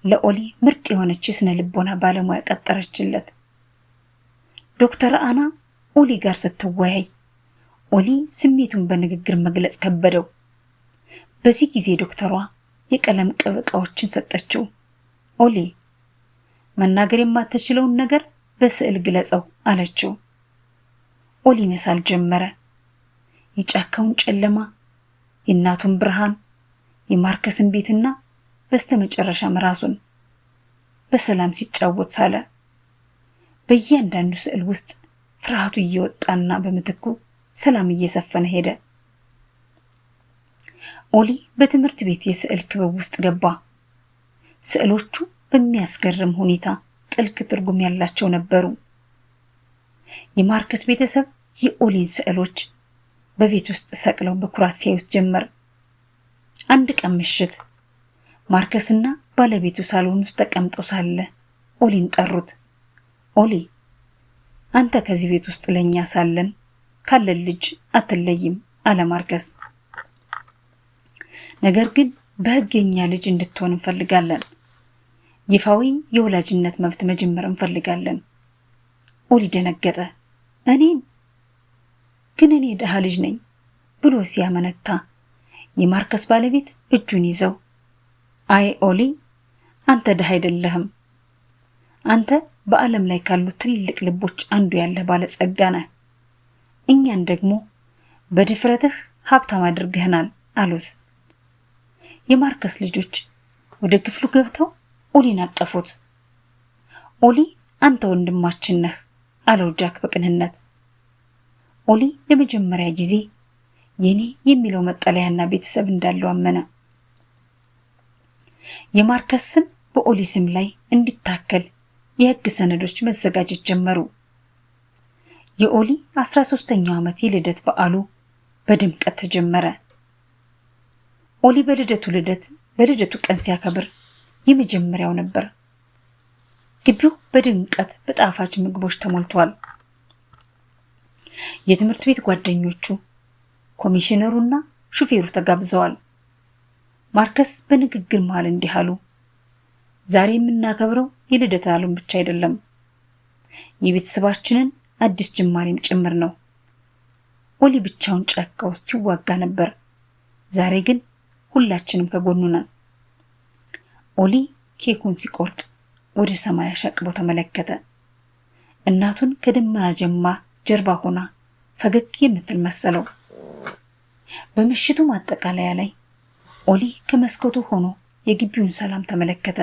ለኦሊ ምርጥ የሆነች የስነ ልቦና ባለሙያ ቀጠረችለት። ዶክተር አና ኦሊ ጋር ስትወያይ ኦሊ ስሜቱን በንግግር መግለጽ ከበደው። በዚህ ጊዜ ዶክተሯ የቀለም ቅብ ዕቃዎችን ሰጠችው። ኦሊ መናገር የማትችለውን ነገር በስዕል ግለጸው አለችው። ኦሊ መሳል ጀመረ። የጫካውን ጨለማ፣ የእናቱን ብርሃን፣ የማርከስን ቤትና በስተመጨረሻም ራሱን በሰላም ሲጫወት ሳለ። በእያንዳንዱ ስዕል ውስጥ ፍርሃቱ እየወጣና በምትኩ ሰላም እየሰፈነ ሄደ። ኦሊ በትምህርት ቤት የስዕል ክበብ ውስጥ ገባ። ስዕሎቹ በሚያስገርም ሁኔታ ጥልቅ ትርጉም ያላቸው ነበሩ። የማርከስ ቤተሰብ የኦሊን ስዕሎች በቤት ውስጥ ሰቅለው በኩራት ሲያዩት ጀመር። አንድ ቀን ምሽት ማርከስና ባለቤቱ ሳሎን ውስጥ ተቀምጠው ሳለ ኦሊን ጠሩት። ኦሊ አንተ ከዚህ ቤት ውስጥ ለኛ ሳለን ካለን ልጅ አትለይም አለ ማርከስ። ነገር ግን በህገኛ ልጅ እንድትሆን እንፈልጋለን። ይፋዊ የወላጅነት መብት መጀመር እንፈልጋለን። ኦሊ ደነገጠ። እኔን ግን እኔ ደሃ ልጅ ነኝ ብሎ ሲያመነታ የማርከስ ባለቤት እጁን ይዘው አይ ኦሊ አንተ ደሃ አይደለህም። አንተ በዓለም ላይ ካሉ ትልልቅ ልቦች አንዱ ያለ ባለጸጋ ነህ። እኛን ደግሞ በድፍረትህ ሀብታም አድርገህናል አሉት። የማርከስ ልጆች ወደ ክፍሉ ገብተው ኦሊን አቀፉት። ኦሊ አንተ ወንድማችን ነህ አለው ጃክ በቅንነት። ኦሊ ለመጀመሪያ ጊዜ የኔ የሚለው መጠለያና ቤተሰብ እንዳለው አመነ። የማርከስ ስም በኦሊ ስም ላይ እንዲታከል የህግ ሰነዶች መዘጋጀት ጀመሩ። የኦሊ 13ኛው ዓመት የልደት በዓሉ በድምቀት ተጀመረ። ኦሊ በልደቱ ቀን ሲያከብር የመጀመሪያው ነበር። ግቢው በድምቀት በጣፋጭ ምግቦች ተሞልቷል። የትምህርት ቤት ጓደኞቹ፣ ኮሚሽነሩና ሹፌሩ ተጋብዘዋል። ማርከስ በንግግር መሃል እንዲህ አሉ። ዛሬ የምናከብረው የልደት በዓሉን ብቻ አይደለም፣ የቤተሰባችንን አዲስ ጅማሬም ጭምር ነው። ኦሊ ብቻውን ጫካ ውስጥ ሲዋጋ ነበር። ዛሬ ግን ሁላችንም ከጎኑ ነን። ኦሊ ኬኩን ሲቆርጥ ወደ ሰማይ አሻቅቦ ተመለከተ። እናቱን ከደመና ጀርባ ሆና ፈገግ የምትል መሰለው። በምሽቱ ማጠቃለያ ላይ ኦሊ ከመስኮቱ ሆኖ የግቢውን ሰላም ተመለከተ።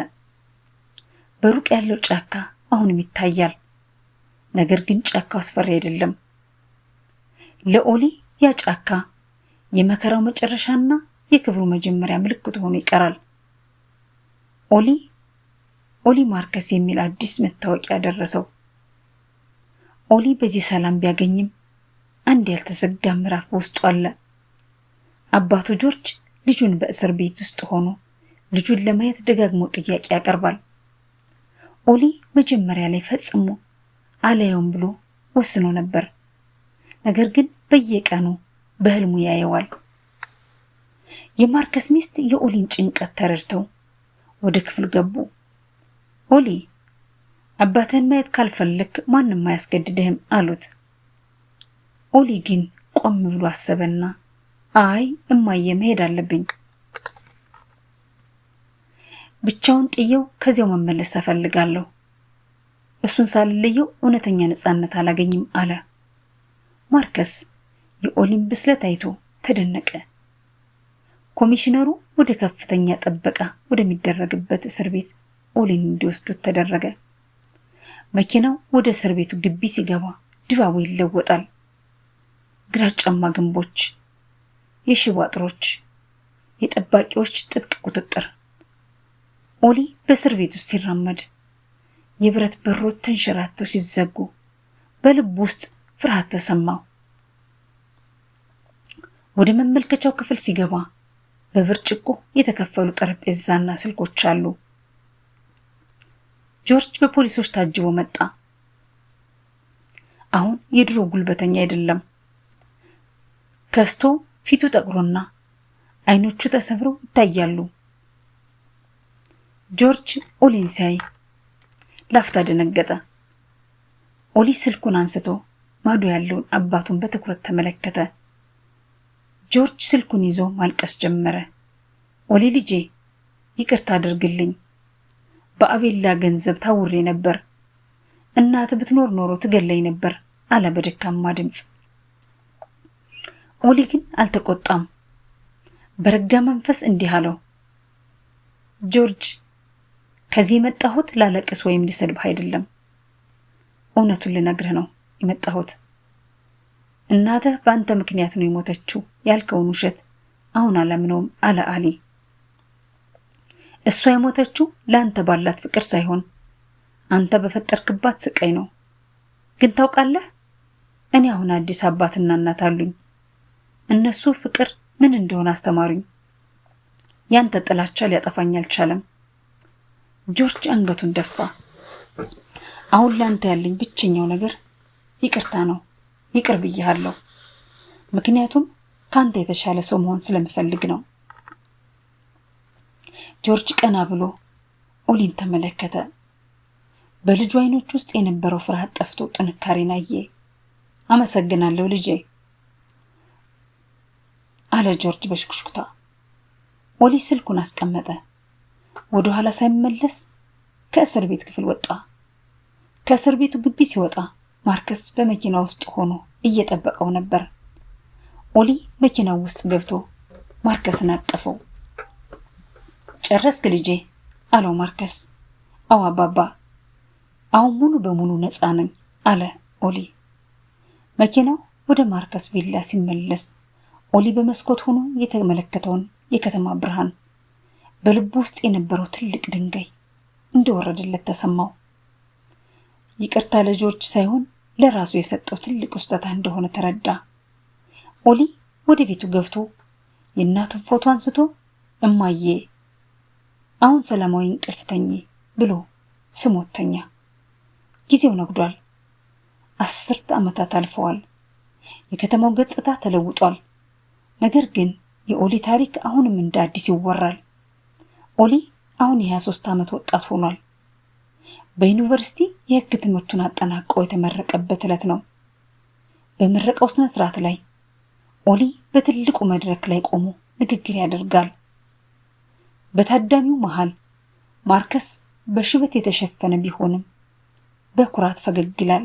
በሩቅ ያለው ጫካ አሁንም ይታያል። ነገር ግን ጫካው አስፈሪ አይደለም። ለኦሊ ያ ጫካ የመከራው መጨረሻና የክብሩ መጀመሪያ ምልክት ሆኖ ይቀራል። ኦሊ ማርከስ የሚል አዲስ መታወቂያ ደረሰው። ኦሊ በዚህ ሰላም ቢያገኝም አንድ ያልተዘጋ ምዕራፍ በውስጡ አለ። አባቱ ጆርጅ ልጁን በእስር ቤት ውስጥ ሆኖ ልጁን ለማየት ደጋግሞ ጥያቄ ያቀርባል። ኦሊ መጀመሪያ ላይ ፈጽሞ አላየውም ብሎ ወስኖ ነበር። ነገር ግን በየቀኑ በህልሙ ያየዋል። የማርከስ ሚስት የኦሊን ጭንቀት ተረድተው ወደ ክፍል ገቡ። ኦሊ አባትህን ማየት ካልፈለክ ማንም አያስገድድህም አሉት። ኦሊ ግን ቆም ብሎ አሰበና አይ እማዬ መሄድ አለብኝ፣ ብቻውን ጥየው ከዚያው መመለስ እፈልጋለሁ። እሱን ሳልለየው እውነተኛ ነፃነት አላገኝም አለ። ማርከስ የኦሊን ብስለት አይቶ ተደነቀ። ኮሚሽነሩ ወደ ከፍተኛ ጥበቃ ወደሚደረግበት እስር ቤት ኦሊን እንዲወስዱት ተደረገ። መኪናው ወደ እስር ቤቱ ግቢ ሲገባ ድባቡ ይለወጣል። ግራጫማ ግንቦች፣ የሽቦ አጥሮች፣ የጠባቂዎች ጥብቅ ቁጥጥር። ኦሊ በእስር ቤቱ ሲራመድ የብረት በሮች ተንሸራተው ሲዘጉ በልብ ውስጥ ፍርሃት ተሰማው። ወደ መመልከቻው ክፍል ሲገባ በብርጭቆ የተከፈሉ ጠረጴዛና ስልኮች አሉ። ጆርጅ በፖሊሶች ታጅቦ መጣ። አሁን የድሮ ጉልበተኛ አይደለም። ከስቶ ፊቱ ጠቁሮና አይኖቹ ተሰብረው ይታያሉ። ጆርጅ ኦሊን ሲያይ ላፍታ ደነገጠ። ኦሊ ስልኩን አንስቶ ማዶ ያለውን አባቱን በትኩረት ተመለከተ። ጆርጅ ስልኩን ይዞ ማልቀስ ጀመረ። ኦሊ ልጄ ይቅርታ አድርግልኝ፣ በአቤላ ገንዘብ ታውሬ ነበር። እናት ብትኖር ኖሮ ትገለኝ ነበር አለ በደካማ ድምፅ። ኦሊ ግን አልተቆጣም። በረጋ መንፈስ እንዲህ አለው፣ ጆርጅ ከዚህ የመጣሁት ላለቅስ ወይም ልሰድብህ አይደለም። እውነቱን ልነግርህ ነው የመጣሁት። እናትህ በአንተ ምክንያት ነው የሞተችው ያልከውን ውሸት አሁን አላምነውም አለ አሊ። እሷ የሞተችው ለአንተ ባላት ፍቅር ሳይሆን አንተ በፈጠርክባት ስቃይ ነው። ግን ታውቃለህ፣ እኔ አሁን አዲስ አባትና እናት አሉኝ። እነሱ ፍቅር ምን እንደሆነ አስተማሩኝ። ያንተ ጥላቻ ሊያጠፋኝ አልቻለም። ጆርጅ አንገቱን ደፋ። አሁን ላንተ ያለኝ ብቸኛው ነገር ይቅርታ ነው። ይቅር ብዬሃለሁ፣ ምክንያቱም ካንተ የተሻለ ሰው መሆን ስለምፈልግ ነው። ጆርጅ ቀና ብሎ ኦሊን ተመለከተ። በልጁ አይኖች ውስጥ የነበረው ፍርሃት ጠፍቶ ጥንካሬን አየ። አመሰግናለሁ ልጄ አለ ጆርጅ በሽኩሽኩታ። ኦሊ ስልኩን አስቀመጠ። ወደ ኋላ ሳይመለስ ከእስር ቤት ክፍል ወጣ። ከእስር ቤቱ ግቢ ሲወጣ ማርከስ በመኪና ውስጥ ሆኖ እየጠበቀው ነበር። ኦሊ መኪናው ውስጥ ገብቶ ማርከስን አቀፈው። ጨረስክ ልጄ አለው ማርከስ። አዎ አባባ፣ አሁን ሙሉ በሙሉ ነፃ ነኝ አለ ኦሊ። መኪናው ወደ ማርከስ ቪላ ሲመለስ ኦሊ በመስኮት ሆኖ የተመለከተውን የከተማ ብርሃን፣ በልቡ ውስጥ የነበረው ትልቅ ድንጋይ እንደወረደለት ተሰማው። ይቅርታ ለጆርጅ ሳይሆን ለራሱ የሰጠው ትልቅ ስጦታ እንደሆነ ተረዳ። ኦሊ ወደ ቤቱ ገብቶ የእናቱን ፎቶ አንስቶ እማዬ አሁን ሰላማዊ እንቅልፍ ተኚ ብሎ ስሞት ተኛ። ጊዜው ነግዷል። 10 ዓመታት አልፈዋል። የከተማው ገጽታ ተለውጧል። ነገር ግን የኦሊ ታሪክ አሁንም እንደ አዲስ ይወራል። ኦሊ አሁን የ23 ዓመት ወጣት ሆኗል። በዩኒቨርሲቲ የሕግ ትምህርቱን አጠናቆ የተመረቀበት ዕለት ነው። በምረቃው ስነ ስርዓት ላይ ኦሊ በትልቁ መድረክ ላይ ቆሞ ንግግር ያደርጋል። በታዳሚው መሃል ማርከስ በሽበት የተሸፈነ ቢሆንም በኩራት ፈገግ ይላል።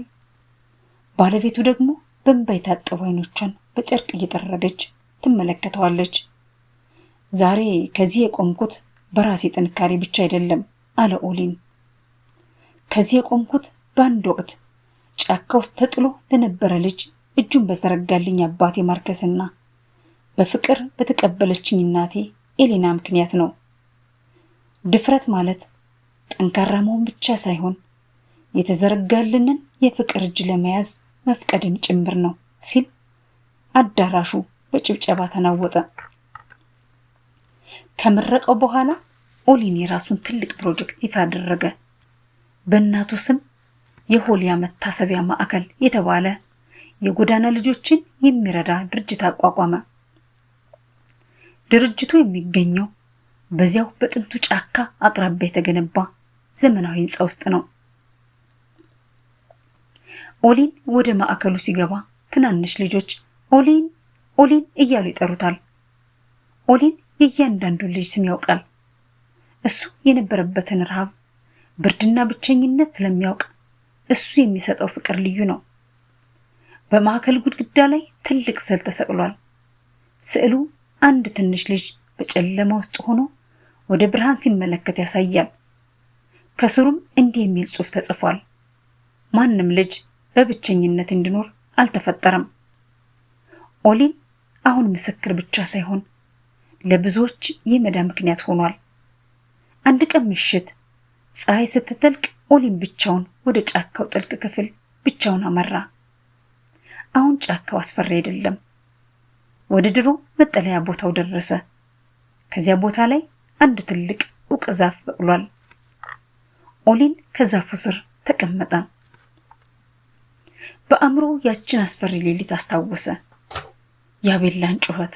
ባለቤቱ ደግሞ በእንባ የታጠቡ አይኖቿን በጨርቅ እየጠረገች ትመለከተዋለች። ዛሬ ከዚህ የቆምኩት በራሴ ጥንካሬ ብቻ አይደለም አለ ኦሊን። ከዚህ የቆምኩት በአንድ ወቅት ጫካ ውስጥ ተጥሎ ለነበረ ልጅ እጁን በዘረጋልኝ አባቴ ማርከስና በፍቅር በተቀበለችኝ እናቴ ኤሌና ምክንያት ነው። ድፍረት ማለት ጠንካራ መሆን ብቻ ሳይሆን የተዘረጋልንን የፍቅር እጅ ለመያዝ መፍቀድን ጭምር ነው ሲል አዳራሹ በጭብጨባ ተናወጠ። ከምረቀው በኋላ ኦሊን የራሱን ትልቅ ፕሮጀክት ይፋ አደረገ። በእናቱ ስም የሆሊያ መታሰቢያ ማዕከል የተባለ የጎዳና ልጆችን የሚረዳ ድርጅት አቋቋመ። ድርጅቱ የሚገኘው በዚያው በጥንቱ ጫካ አቅራቢያ የተገነባ ዘመናዊ ህንፃ ውስጥ ነው። ኦሊን ወደ ማዕከሉ ሲገባ ትናንሽ ልጆች ኦሊን ኦሊን እያሉ ይጠሩታል። ኦሊን የእያንዳንዱን ልጅ ስም ያውቃል። እሱ የነበረበትን ረሃብ፣ ብርድና ብቸኝነት ስለሚያውቅ እሱ የሚሰጠው ፍቅር ልዩ ነው። በማዕከል ግድግዳ ላይ ትልቅ ስዕል ተሰቅሏል። ስዕሉ አንድ ትንሽ ልጅ በጨለማ ውስጥ ሆኖ ወደ ብርሃን ሲመለከት ያሳያል። ከስሩም እንዲህ የሚል ጽሑፍ ተጽፏል። ማንም ልጅ በብቸኝነት እንዲኖር አልተፈጠረም። ኦሊን አሁን ምስክር ብቻ ሳይሆን ለብዙዎች የመዳን ምክንያት ሆኗል። አንድ ቀን ምሽት ፀሐይ ስትጠልቅ ኦሊን ብቻውን ወደ ጫካው ጥልቅ ክፍል ብቻውን አመራ። አሁን ጫካው አስፈሪ አይደለም። ወደ ድሮ መጠለያ ቦታው ደረሰ። ከዚያ ቦታ ላይ አንድ ትልቅ ኡቅ ዛፍ በቅሏል። ኦሊን ከዛፉ ስር ተቀመጠ። በአእምሮ ያችን አስፈሪ ሌሊት አስታወሰ። የአቤላን ጩኸት፣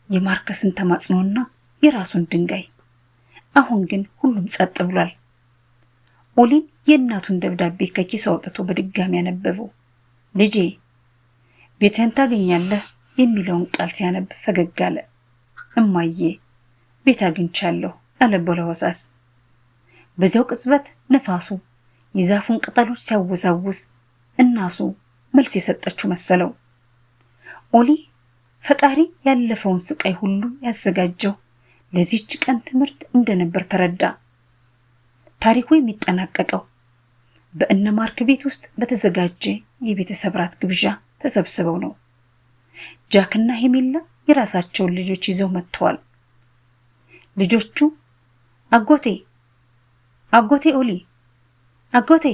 የማርከስን ተማጽኖና የራሱን ድንጋይ። አሁን ግን ሁሉም ጸጥ ብሏል። ኦሊን የእናቱን ደብዳቤ ከኪሱ አውጥቶ በድጋሚ ያነበበው። ልጄ ቤትህን ታገኛለህ የሚለውን ቃል ሲያነብ ፈገግ አለ። እማዬ ቤት አግኝቻለሁ አለ በለሆሳስ። በዚያው ቅጽበት ነፋሱ የዛፉን ቅጠሎች ሲያወዛውዝ እናሱ መልስ የሰጠችው መሰለው። ኦሊ ፈጣሪ ያለፈውን ስቃይ ሁሉ ያዘጋጀው ለዚህች ቀን ትምህርት እንደነበር ተረዳ። ታሪኩ የሚጠናቀቀው በእነ ማርክ ቤት ውስጥ በተዘጋጀ የቤተሰብ ራት ግብዣ ተሰብስበው ነው። ጃክና ሄሜላ የራሳቸውን ልጆች ይዘው መጥተዋል። ልጆቹ አጎቴ ኦሊ፣ አጎቴ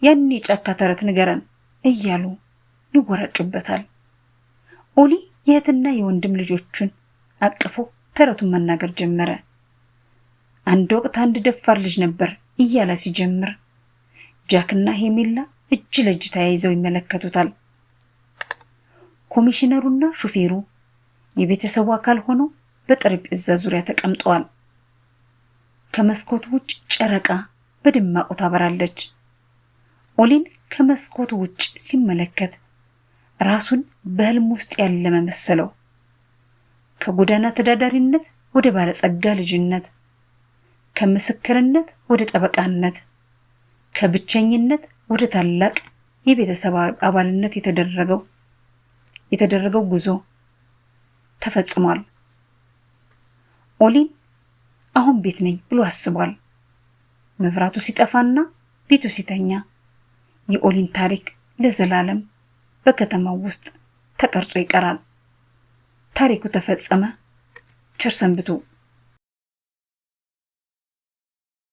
ያን የጫካ ተረት ንገረን እያሉ ይወራጩበታል። ኦሊ የእህትና የወንድም ልጆቹን አቅፎ ተረቱን መናገር ጀመረ። አንድ ወቅት አንድ ደፋር ልጅ ነበር እያለ ሲጀምር ጃክና ሄሜላ እጅ ለእጅ ተያይዘው ይመለከቱታል። ኮሚሽነሩና ሹፌሩ የቤተሰቡ አካል ሆነው በጠረጴዛ ዙሪያ ተቀምጠዋል። ከመስኮቱ ውጭ ጨረቃ በደማቁ ታበራለች። ኦሊን ከመስኮቱ ውጭ ሲመለከት ራሱን በህልም ውስጥ ያለ መሰለው። ከጎዳና ተዳዳሪነት ወደ ባለጸጋ ልጅነት፣ ከምስክርነት ወደ ጠበቃነት፣ ከብቸኝነት ወደ ታላቅ የቤተሰብ አባልነት የተደረገው ጉዞ ተፈጽሟል። ኦሊን አሁን ቤት ነኝ ብሎ አስቧል። መብራቱ ሲጠፋና ቤቱ ሲተኛ የኦሊን ታሪክ ለዘላለም በከተማው ውስጥ ተቀርጾ ይቀራል። ታሪኩ ተፈጸመ። ቸር ሰንብቱ።